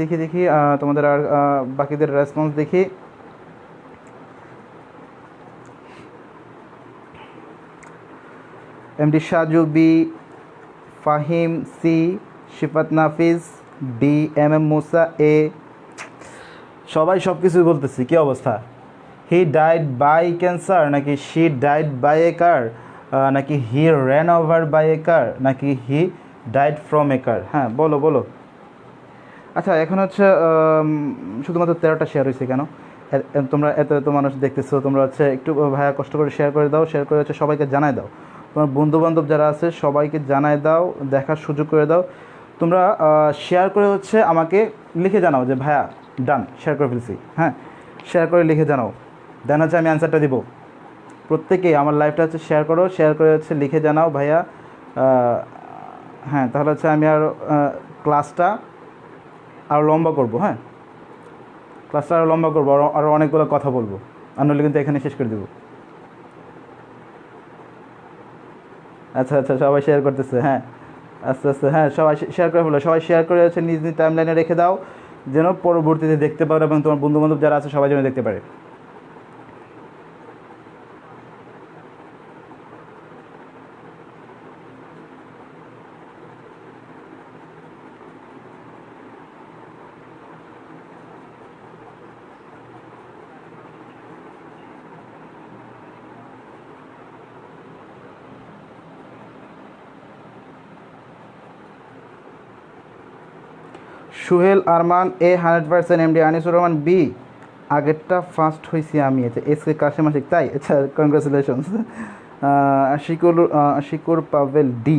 তোমাদের আর বাকিদের রেসপন্স দেখি। MD Saju B, Fahim C, Shifat Nafiz D, M Musa A. সবাই সব কিছুই বলতেছি, কী অবস্থা? হি ডাইড বাই ক্যান্সার নাকি she died by a car, নাকি he ran over by a car, নাকি হি ডাইড ফ্রম এ কার? হ্যাঁ বলো। আচ্ছা এখন হচ্ছে শুধুমাত্র 13টা শেয়ার হয়েছে কেন? তোমরা এত মানুষ দেখতেছো, তোমরা হচ্ছে একটু ভাইয়া কষ্ট করে শেয়ার করে দাও, শেয়ার করে হচ্ছে সবাইকে জানায় দাও, তোমার বন্ধুবান্ধব যারা আছে সবাইকে জানায় দাও, দেখার সুযোগ করে দাও। তোমরা শেয়ার করে হচ্ছে আমাকে লিখে জানাও যে ভাইয়া ডান শেয়ার করে ফেলছি, হ্যাঁ শেয়ার করে লিখে জানাও, দেন হচ্ছে আমি অ্যান্সারটা দিব। প্রত্যেকেই আমার লাইভটা হচ্ছে শেয়ার করো, শেয়ার করে হচ্ছে লিখে জানাও ভাইয়া। হ্যাঁ তাহলে হচ্ছে আমি আর ক্লাসটা আরও লম্বা করবো, হ্যাঁ ক্লাসটা আরও লম্বা করবো, আরও অনেকগুলো কথা বলবো, আর নইলে কিন্তু এখানে শেষ করে দেবো। আচ্ছা সবাই শেয়ার করতেছে, হ্যাঁ আস্তে হ্যাঁ সবাই শেয়ার করে ফেলো, সবাই শেয়ার করে হচ্ছে নিজ নিজ টাইমলাইনে রেখে দাও, যেন পরবর্তীতে দেখতে পারো এবং তোমার বন্ধুবান্ধব যারা আছে সবাই যেন দেখতে পারে। সুহেল আরমান এ 100%, এমডি আনিসুর রহমান বি, আগেরটা ফার্স্ট হয়েছি আমি। আচ্ছা এস কে কাশেম আশিক, তাই আচ্ছা কংগ্রেচুলেশনস। আশিকুর পাভেল ডি।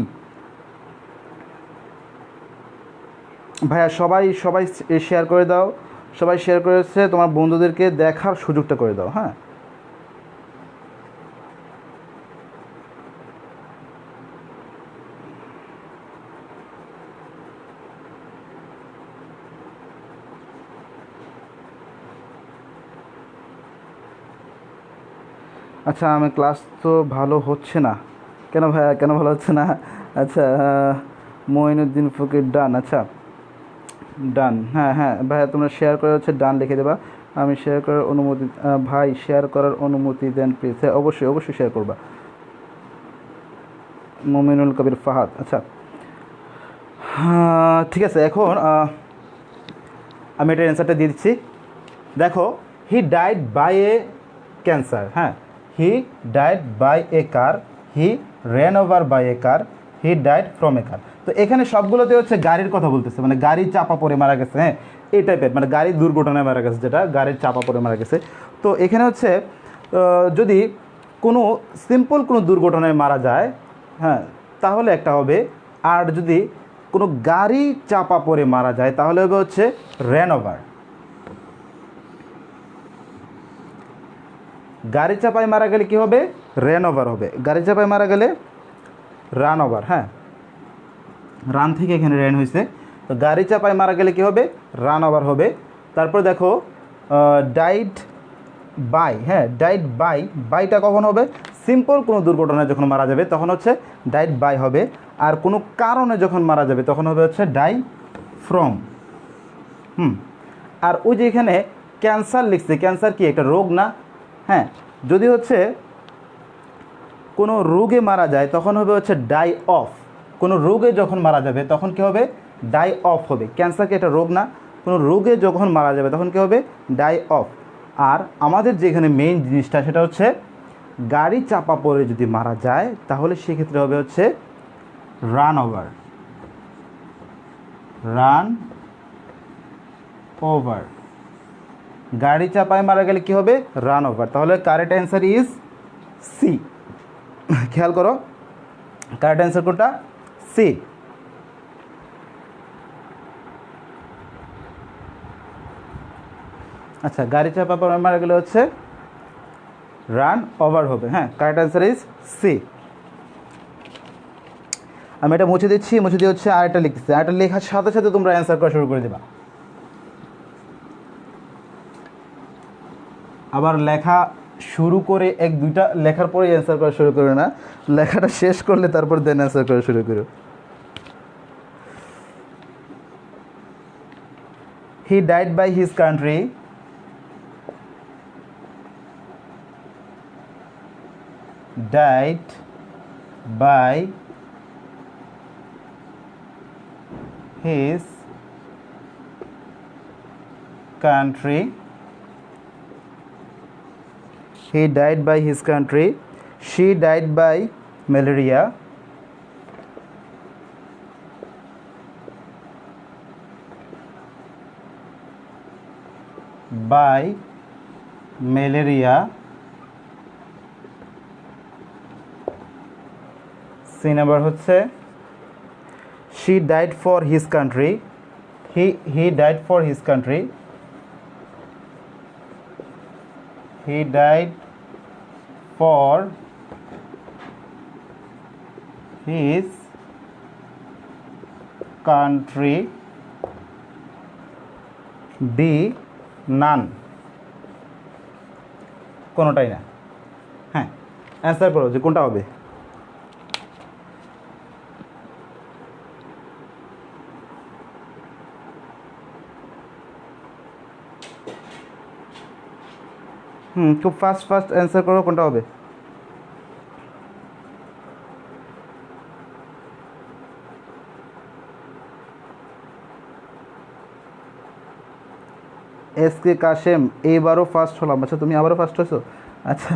ভাইয়া সবাই শেয়ার করে দাও, সবাই শেয়ার করেছে, তোমার বন্ধুদেরকে দেখার সুযোগটা করে দাও, হ্যাঁ আচ্ছা আমি ক্লাস তো ভালো হচ্ছে না, কেন ভাইয়া কেন ভালো হচ্ছে না? আচ্ছা মঈনুদ্দিন ফকির ডান, আচ্ছা ডান, হ্যাঁ হ্যাঁ ভাইয়া তোমরা শেয়ার করে হচ্ছে ডান লিখে দেবা। আমি শেয়ার করার অনুমতি, ভাই শেয়ার করার অনুমতি দেন প্লিজ। হ্যাঁ অবশ্যই অবশ্যই শেয়ার করবা। মুমিনুল কবির ফাহাদ, আচ্ছা হ্যাঁ ঠিক আছে। এখন আমি এটার অ্যান্সারটা দিয়ে দিচ্ছি। দেখো, he died by a cancer, হ্যাঁ he died by a car, he ran over by a car, he died from a car. তো এখানে সবগুলোতে হচ্ছে গাড়ির কথা বলতেছে, মানে গাড়ি চাপা পড়ে মারা গেছে, হ্যাঁ এই টাইপের, মানে গাড়ির দুর্ঘটনায় মারা গেছে, যেটা গাড়ির চাপা পড়ে মারা গেছে। তো এখানে হচ্ছে যদি কোনো সিম্পল কোনো দুর্ঘটনায় মারা যায়, হ্যাঁ তাহলে একটা হবে। আর যদি কোনো গাড়ি চাপা পড়ে মারা যায় তাহলে হবে হচ্ছে র্যান ওভার। গাড়ি চাপায় মারা গেলে কি হবে? র্যান ওভার হবে। গাড়ি চাপায় মারা গেলে রান ওভার, হ্যাঁ রান থেকে এখানে র্যান হয়েছে, তো গাড়ি চাপায় মারা গেলে কি হবে? রান ওভার হবে। তারপর দেখো ডাইড বাই, হ্যাঁ ডাইড বাই, বাইটা কখন হবে? সিম্পল কোনো দুর্ঘটনায় যখন মারা যাবে তখন হচ্ছে ডাইড বাই হবে। আর কোনো কারণে যখন মারা যাবে তখন হবে হচ্ছে ডাই ফ্রম। আর ওই যে এখানে ক্যান্সার লিখছে, ক্যান্সার কি একটা রোগ না? হ্যাঁ যদি হচ্ছে কোনো রোগে মারা যায় তখন হবে হচ্ছে ডাই অফ। কোনো রোগে যখন মারা যাবে তখন কী হবে? ডাই অফ হবে। ক্যান্সার কি একটা রোগ না? কোনো রোগে যখন মারা যাবে তখন কী হবে? Die of. আর আমাদের যেখানে মেইন জিনিসটা সেটা হচ্ছে গাড়ি চাপা পড়ে যদি মারা যায় তাহলে সেক্ষেত্রে হবে হচ্ছে রান ওভার, রান ওভার। গাড়ি চাপায় মারা গেলে কি হবে? Run over. তাহলে কারেক্ট অ্যান্সার ইজ সি। খেয়াল করো, কারেক্ট অ্যান্সার কোনটা? সি। আচ্ছা গাড়ি চাপা পড়ে মারা গেলে হচ্ছে রান ওভার হবে, হ্যাঁ কারেক্ট অ্যান্সার ইজ সি। আমি এটা মুছে দিচ্ছি, মুছে দিয়ে হচ্ছে আরেকটা লিখতেছি। আরেকটা লেখার সাথে সাথে তোমরা অ্যান্সার করা শুরু করে দেবা। আবার লেখা শুরু করে এক দুইটা লেখার পরে অ্যান্সার করা শুরু করো না, লেখাটা শেষ করলে তারপর দেন অ্যান্সার করা শুরু করো। He died by his country, died by his country, he died by his country, she died by malaria, by malaria, C number হচ্ছে she died for his country, he died for his country, he died for his country, D none, কোনোটাই না। হ্যাঁ answer করো যে কোনটা হবে। খুব fast answer করো কোনটা হবে। এস কে কাশেম, এইবারও ফার্স্ট হলাম। আচ্ছা তুমি আবারও ফার্স্ট হয়েছো, আচ্ছা।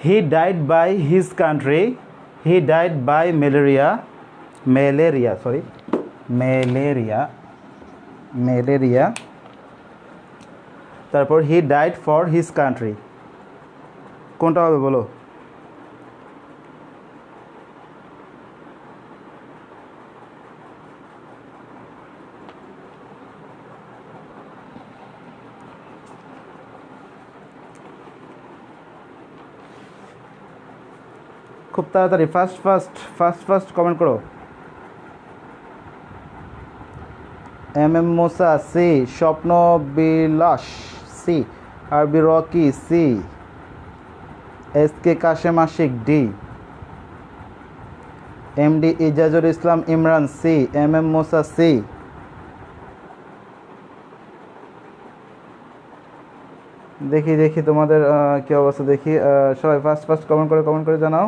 He died by his country, he died by malaria. তারপর he died for his country, কোনটা হবে বলো। খুব তাড়াতাড়ি ফার্স্ট কমেন্ট করো। M M Mosa C, Swapna Bilas C, আরবি Roky C, S K Kashem Ashik D, MD Ijajul Islam Imran C, M M Mosa C. দেখি দেখি তোমাদের কি অবস্থা দেখি। সবাই ফার্স্ট ফার্স্ট কমেন্ট করে জানাও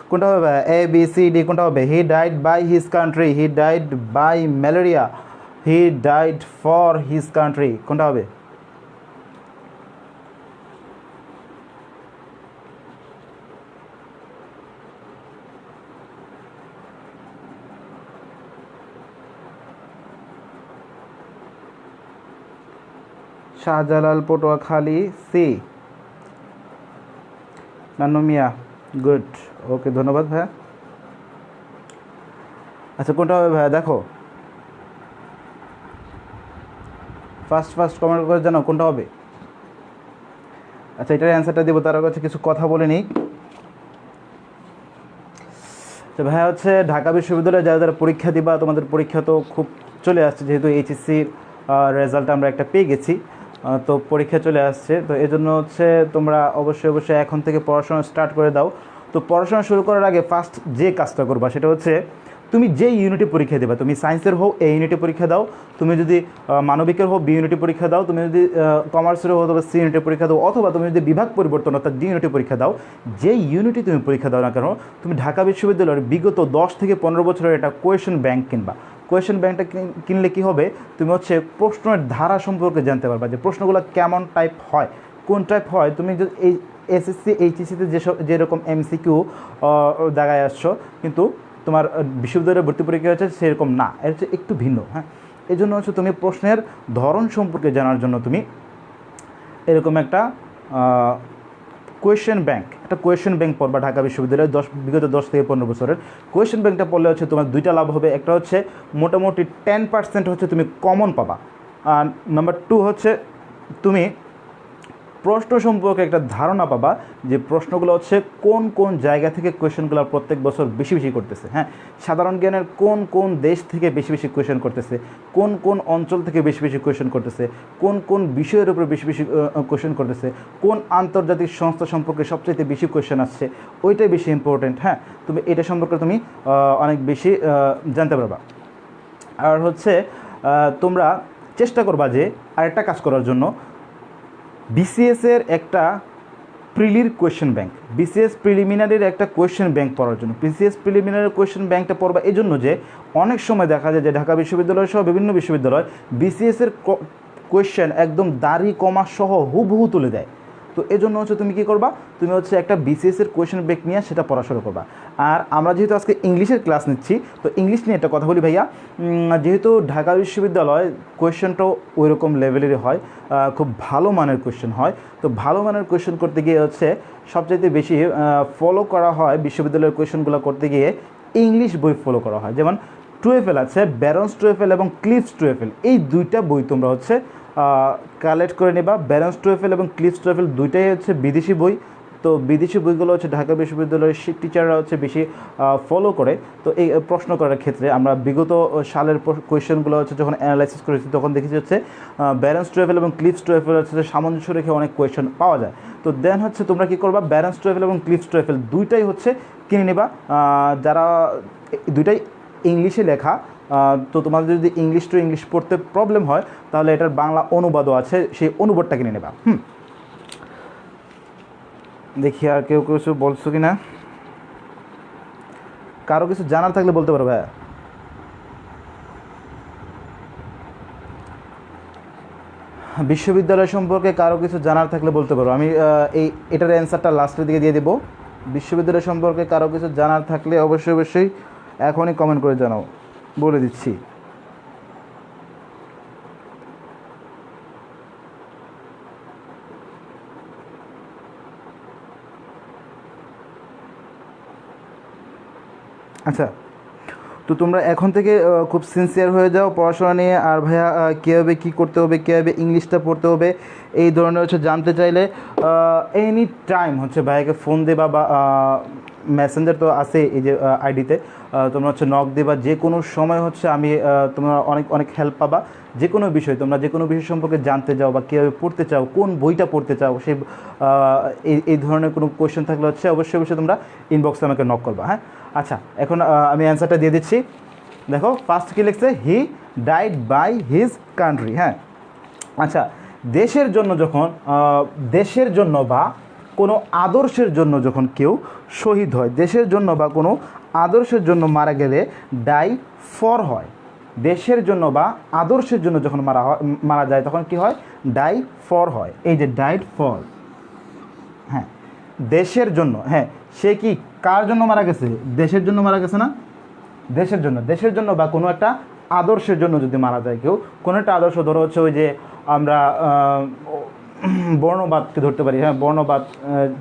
কোনটা হবে ভাই, এ বি সি ডি কোনটা হবে? He died by his country, he died by malaria, he died for his country, কোনটা হবে? Shahjalal Patuakhali C, Nannu Mia good, okay ধন্যবাদ ভাইয়া। আচ্ছা কোনটা হবে ভাইয়া দেখো, ফার্স্ট ফার্স্ট কমেন্ট করে জানাও কোনটা হবে। আচ্ছা এটার অ্যান্সারটা দেবো তার কাছে কিছু কথা বলে নিই। তো ভাইয়া হচ্ছে ঢাকা বিশ্ববিদ্যালয়ে যারা যারা পরীক্ষা দিবা, তোমাদের পরীক্ষা তো খুব চলে আসছে, যেহেতু এইচএসসির রেজাল্ট আমরা একটা পেয়ে গেছি, তো পরীক্ষা চলে আসছে, তো এই জন্য হচ্ছে তোমরা অবশ্যই অবশ্যই এখন থেকে পড়াশোনা স্টার্ট করে দাও। তো পড়াশোনা শুরু করার আগে ফার্স্ট যে কাজটা করবা সেটা হচ্ছে তুমি যে ইউনিটে পরীক্ষা দেবা, তুমি সায়েন্সের হোক এ ইউনিটে পরীক্ষা দাও, তুমি যদি মানবিকের হোক বি ইউনিটে পরীক্ষা দাও, তুমি যদি কমার্সের হোক অথবা সি ইউনিটে পরীক্ষা দাও, অথবা তুমি যদি বিভাগ পরিবর্তন অর্থাৎ ডি ইউনিটে পরীক্ষা দাও, যে ইউনিটে তুমি পরীক্ষা দাও না কেন, তুমি ঢাকা বিশ্ববিদ্যালয়ের বিগত 10 থেকে 15 বছরের একটা কোয়েশন ব্যাংক কিনবা। কোয়েশন ব্যাংকটা কিনলে কী হবে, তুমি হচ্ছে প্রশ্নের ধারা সম্পর্কে জানতে পারবা, যে প্রশ্নগুলো কেমন টাইপ হয়, কোন টাইপ হয়। তুমি যদি এই এসএসসি এইচএসসিতে যেরকম এমসিকিউ জায়গায় আসছো, কিন্তু তোমার বিশ্ববিদ্যালয়ের ভর্তি পরীক্ষা হচ্ছে সেরকম না, এর হচ্ছে একটু ভিন্ন। হ্যাঁ, এই জন্য হচ্ছে তুমি প্রশ্নের ধরন সম্পর্কে জানার জন্য তুমি এরকম একটা কোয়েশ্চেন ব্যাংক পড়বা ঢাকা বিশ্ববিদ্যালয়ের বিগত 10 থেকে 15 বছরের। কোয়েশ্চেন ব্যাংকটা পড়লে হচ্ছে তোমার দুইটা লাভ হবে, একটা হচ্ছে মোটামুটি 10% হচ্ছে তুমি কমন পাবা, আর নাম্বার 2 হচ্ছে তুমি প্রশ্ন সম্পর্কে একটা ধারণা পাবা, যে প্রশ্নগুলো হচ্ছে কোন কোন জায়গা থেকে কোয়েশ্চেনগুলো প্রত্যেক বছর বেশি বেশি করতেছে। হ্যাঁ, সাধারণ জ্ঞানের কোন কোন দেশ থেকে বেশি বেশি কোয়েশ্চেন করতেছে, কোন কোন অঞ্চল থেকে বেশি বেশি কোয়েশ্চেন করতেছে, কোন কোন বিষয়ের উপরে বেশি বেশি কোয়েশ্চেন করতেছে, কোন আন্তর্জাতিক সংস্থা সম্পর্কে সবচেয়ে বেশি কোয়েশ্চেন আসছে, ওইটাই বেশি ইম্পর্টেন্ট। হ্যাঁ, তুমি এটা সম্পর্কে তুমি অনেক বেশি জানতে পারবা। আর হচ্ছে তোমরা চেষ্টা করবা যে আরেকটা কাজ করার জন্য, বিসিএসের একটা প্রিলির কোয়েশ্চেন ব্যাংক, বিসিএস প্রিলিমিনারির একটা কোয়েশ্চেন ব্যাংক পড়ার জন্য। বিসিএস প্রিলিমিনারি কোয়েশ্চেন ব্যাংকটা পড়বা এই জন্য যে অনেক সময় দেখা যায় যে ঢাকা বিশ্ববিদ্যালয় সহ বিভিন্ন বিশ্ববিদ্যালয় বিসিএসের কোয়েশ্চেন একদম দাড়ি কমা সহ হুবহু তুলে দেয়। তো এই জন্য হচ্ছে তুমি কী করবা, তুমি হচ্ছে একটা বিসিএসের কোয়েশ্চেন ব্যাংক নিয়ে সেটা পড়া শুরু করবা। আর আমরা যেহেতু আজকে ইংলিশের ক্লাস নিচ্ছি, তো ইংলিশ নিয়ে একটা কথা বলি ভাইয়া। যেহেতু ঢাকা বিশ্ববিদ্যালয় কোয়েশ্চেনটাও ওই রকম লেভেলেরই হয়, খুব ভালো মানের কোয়েশ্চেন হয়। তো ভালো মানের কোয়েশ্চেন করতে গিয়ে হচ্ছে সবচাইতে বেশি ফলো করা হয়, বিশ্ববিদ্যালয়ের কোয়েশ্চেনগুলো করতে গিয়ে ইংলিশ বই ফলো করা হয়। যেমন টুয়েফেল আছে, ব্যারন্স টুয়েফেল এবং ক্লিভস টুয়েফেল, এই দুইটা বই তোমরা হচ্ছে কালেক্ট করে নেবা। ব্যারন্স টুয়েফেল এবং ক্লিভস টুয়েফেল দুইটাই হচ্ছে বিদেশি বই। তো বিদেশি বইগুলো হচ্ছে ঢাকা বিশ্ববিদ্যালয়ের টিচাররা হচ্ছে বেশি ফলো করে। তো এই প্রশ্ন করার ক্ষেত্রে আমরা বিগত সালের কোয়েশ্চেনগুলো হচ্ছে যখন অ্যানালাইসিস করেছি, তখন দেখেছি হচ্ছে ব্যারন্স টুয়েফেল এবং ক্লিভস টুয়েফেল হচ্ছে সামঞ্জস্য রেখে অনেক কোয়েশ্চেন পাওয়া যায়। তো দেন হচ্ছে তোমরা কী করবা, ব্যারন্স টুয়েফেল এবং ক্লিভস টুয়েফেল দুইটাই হচ্ছে কিনে নেবা। যারা দুইটাই ইংলিশে লেখা, তো তোমাদের যদি ইংলিশ টু ইংলিশ পড়তে প্রবলেম হয়, তাহলে এটার বাংলা অনুবাদও আছে, সেই অনুবাদটা কিনে নেবা। দেখি আর কেউ কিছু বলছো কি না, কারো কিছু জানার থাকলে বলতে পারো ভাইয়া। বিশ্ববিদ্যালয় সম্পর্কে কারো কিছু জানার থাকলে বলতে পারো। আমি এটার অ্যান্সারটা লাস্টের দিকে দিয়ে দেবো। বিশ্ববিদ্যালয় সম্পর্কে কারো কিছু জানার থাকলে অবশ্যই অবশ্যই এখনই কমেন্ট করে জানাও, বলে দিচ্ছি। আচ্ছা, তো তোমরা এখন থেকে খুব সিনসিয়ার হয়ে যাও পড়াশোনা নিয়ে। আর ভাইয়া কীভাবে কী করতে হবে, কীভাবে ইংলিশটা পড়তে হবে, এই ধরনের হচ্ছে জানতে চাইলে এনি টাইম হচ্ছে ভাইয়াকে ফোন দেবা বা মেসেঞ্জার তো আছে এই যে আইডিতে, তোমরা হচ্ছে নক দিবা, যে কোনো সময় হচ্ছে আমি তোমরা অনেক অনেক হেল্প পাবা। যে কোনো বিষয় তোমরা যে কোনো বিষয় সম্পর্কে জানতে চাও বা কীভাবে পড়তে চাও, কোন বইটা পড়তে চাও, সেই এই ধরনের কোনো কোয়েশ্চেন থাকলে হচ্ছে অবশ্যই অবশ্যই তোমরা ইনবক্সে আমাকে নক করবা। হ্যাঁ, আচ্ছা, এখন আমি অ্যান্সারটা দিয়ে দিচ্ছি। দেখো ফার্স্ট কী লিখছে, he died by his country. হ্যাঁ, আচ্ছা, দেশের জন্য যখন দেশের জন্য বা কোনো আদর্শের জন্য যখন কেউ শহীদ হয়, দেশের জন্য বা কোনো আদর্শের জন্য মারা গেলে ডাই ফর হয়। দেশের জন্য বা আদর্শের জন্য যখন মারা যায় তখন কি হয়, ডাই ফর হয়। এই যে ডাইড ফর, হ্যাঁ, দেশের জন্য। হ্যাঁ, সে কি কার জন্য মারা গেছে, দেশের জন্য মারা গেছে না, দেশের জন্য, দেশের জন্য বা কোনো একটা আদর্শের জন্য যদি মারা যায় কেউ, কোনো একটা আদর্শ, ধরো হচ্ছে ওই যে আমরা বর্ণবাদকে ধরতে পারি। হ্যাঁ, বর্ণবাদ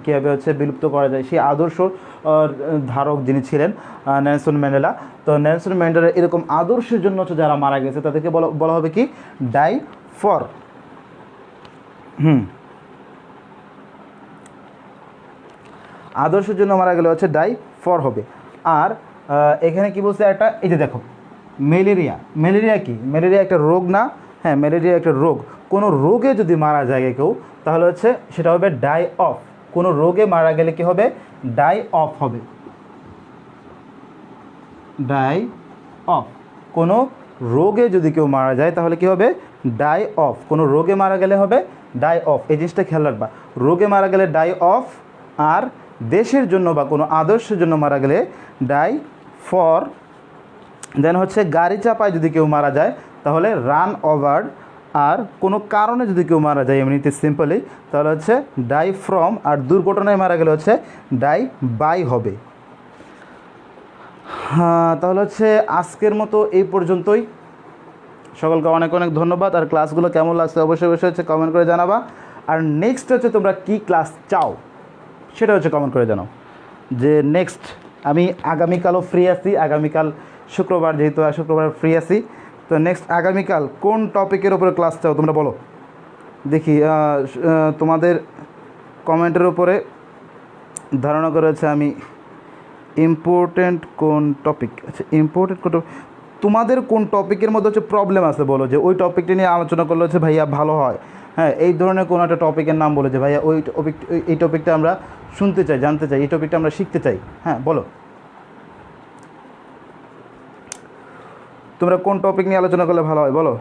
কীভাবে হচ্ছে বিলুপ্ত করা যায়, সেই আদর্শ ধারক যিনি ছিলেন নেলসন ম্যান্ডেলা। তো নেলসন ম্যান্ডেলা এরকম আদর্শের জন্য হচ্ছে যারা মারা গেছে তাদেরকে বলা হবে কি, ডাই ফর। আদর্শের জন্য মারা গেলে হচ্ছে ডাই ফর হবে। আর এখানে কি বলছে একটা, এই যে দেখো ম্যালেরিয়া, ম্যালেরিয়া কি, ম্যালেরিয়া একটা রোগ না? হ্যাঁ, ম্যালেরিয়া একটা রোগ। কোনো রোগে যদি মারা যায় কেউ তাহলে হচ্ছে সেটা হবে ডাই অফ। কোনো রোগে মারা গেলে কি হবে, ডাই অফ হবে, ডাই অফ। কোনো রোগে যদি কেউ মারা যায় তাহলে কি হবে, ডাই অফ। কোনো রোগে মারা গেলে হবে ডাই অফ। এই জিনিসটা খেয়াল রাখবা, রোগে মারা গেলে ডাই অফ, আর দেশের জন্য বা কোনো আদর্শের জন্য মারা গেলে ডাই ফর। দেন হচ্ছে গাড়ি চাপায় যদি কেউ মারা যায় তাহলে রান ওভার। আর কোনো কারণে যদি কেউ মারা যায় এমনিতে সিম্পলি তাহলে হচ্ছে ডাই ফ্রম। আর দুর্ঘটনায় মারা গেলে হচ্ছে ডাই বাই হবে। হ্যাঁ, তাহলে হচ্ছে আজকের মতো এই পর্যন্তই। সকলকে অনেক অনেক ধন্যবাদ। আর ক্লাসগুলো কেমন লাগছে অবশ্যই অবশ্যই হচ্ছে কমেন্ট করে জানাবা। আর নেক্সট হচ্ছে তোমরা কী ক্লাস চাও সেটা হচ্ছে কমেন্ট করে জানাও। যে নেক্সট আমি আগামীকালও ফ্রি আছি, আগামীকাল শুক্রবার, যেহেতু শুক্রবার ফ্রি আছি, তো নেক্সট আগামীকাল কোন টপিকের উপরে ক্লাস চাও তোমরা বলো দেখি। তোমাদের কমেন্টের উপরে ধারণা করে হচ্ছে আমি ইম্পর্টেন্ট কোন টপিক, আচ্ছা ইম্পর্টেন্ট কোন, তোমাদের কোন টপিকের মধ্যে হচ্ছে প্রবলেম আছে বলো, যে ওই টপিকটা নিয়ে আলোচনা করলে হচ্ছে ভাইয়া ভালো হয়। হ্যাঁ, এই ধরনের কোনো একটা টপিকের নাম বলে যে ভাইয়া এই টপিকটা আমরা শুনতে চাই, জানতে চাই, এই টপিকটা আমরা শিখতে চাই। হ্যাঁ বলো, তোমরা কোন টপিক নিয়ে আলোচনা করলে ভালো হয় বলো।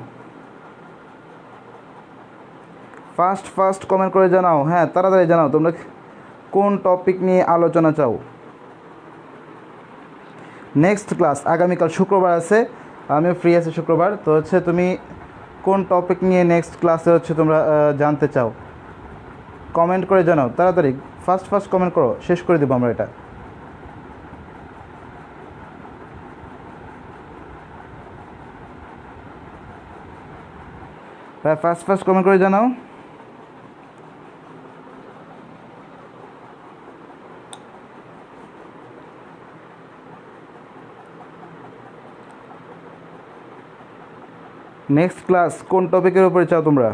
ফার্স্ট কমেন্ট করে জানাও। হ্যাঁ, তাড়াতাড়ি জানাও তোমরা কোন টপিক নিয়ে আলোচনা চাও। নেক্সট ক্লাস আগামীকাল শুক্রবার আছে, আমিও ফ্রি আছি শুক্রবার। তো হচ্ছে তুমি কোন টপিক নিয়ে নেক্সট ক্লাসে হচ্ছে তোমরা জানতে চাও কমেন্ট করে জানাও তাড়াতাড়ি। ফার্স্ট কমেন্ট করো, শেষ করে দেবো আমরা এটা। ফার্স্ট কমেন্ট করে জানাও। নেক্সট ক্লাস কোন টপিকের উপরে চাও তোমরা?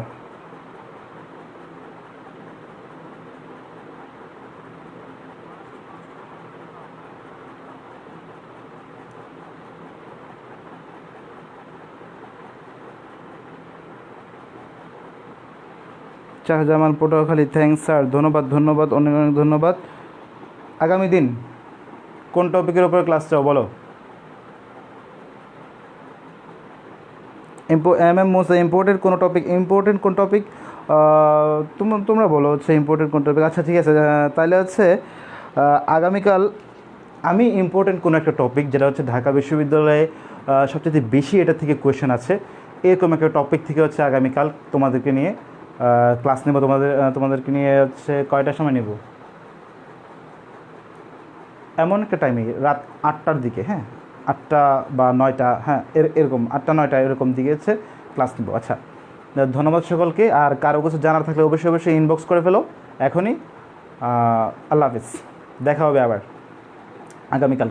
শাহজামাল পটুয়াখালী, থ্যাংকস স্যার, ধন্যবাদ অনেক অনেক ধন্যবাদ। আগামী দিন কোন টপিকের উপরে ক্লাস চাও বলো। মোস্ট ইম্পর্টেন্ট কোনো টপিক, ইম্পর্টেন্ট কোন টপিক তোমরা বলো হচ্ছে ইম্পর্টেন্ট কোন টপিক। আচ্ছা ঠিক আছে, তাহলে হচ্ছে আগামীকাল আমি ইম্পর্টেন্ট কোনো একটা টপিক, যেটা হচ্ছে ঢাকা বিশ্ববিদ্যালয়ে সবচেয়ে বেশি এটা থেকে কোয়েশ্চেন আছে, এরকম একটা টপিক থেকে হচ্ছে আগামীকাল তোমাদেরকে নিয়ে ক্লাস নেব। তোমাদেরকে নিয়ে হচ্ছে কয়টার সময় নেব, এমন একটা টাইমে রাত 8টার দিকে। হ্যাঁ, 8টা বা 9টা, হ্যাঁ এরকম 8টা 9টা এরকম দিকে হচ্ছে ক্লাস নেব। আচ্ছা, ধন্যবাদ সকলকে। আর কারো কিছু জানার থাকলে অবশ্যই অবশ্যই ইনবক্স করে ফেলো এখনই। আল্লাহ হাফিজ, দেখা হবে আবার আগামীকাল।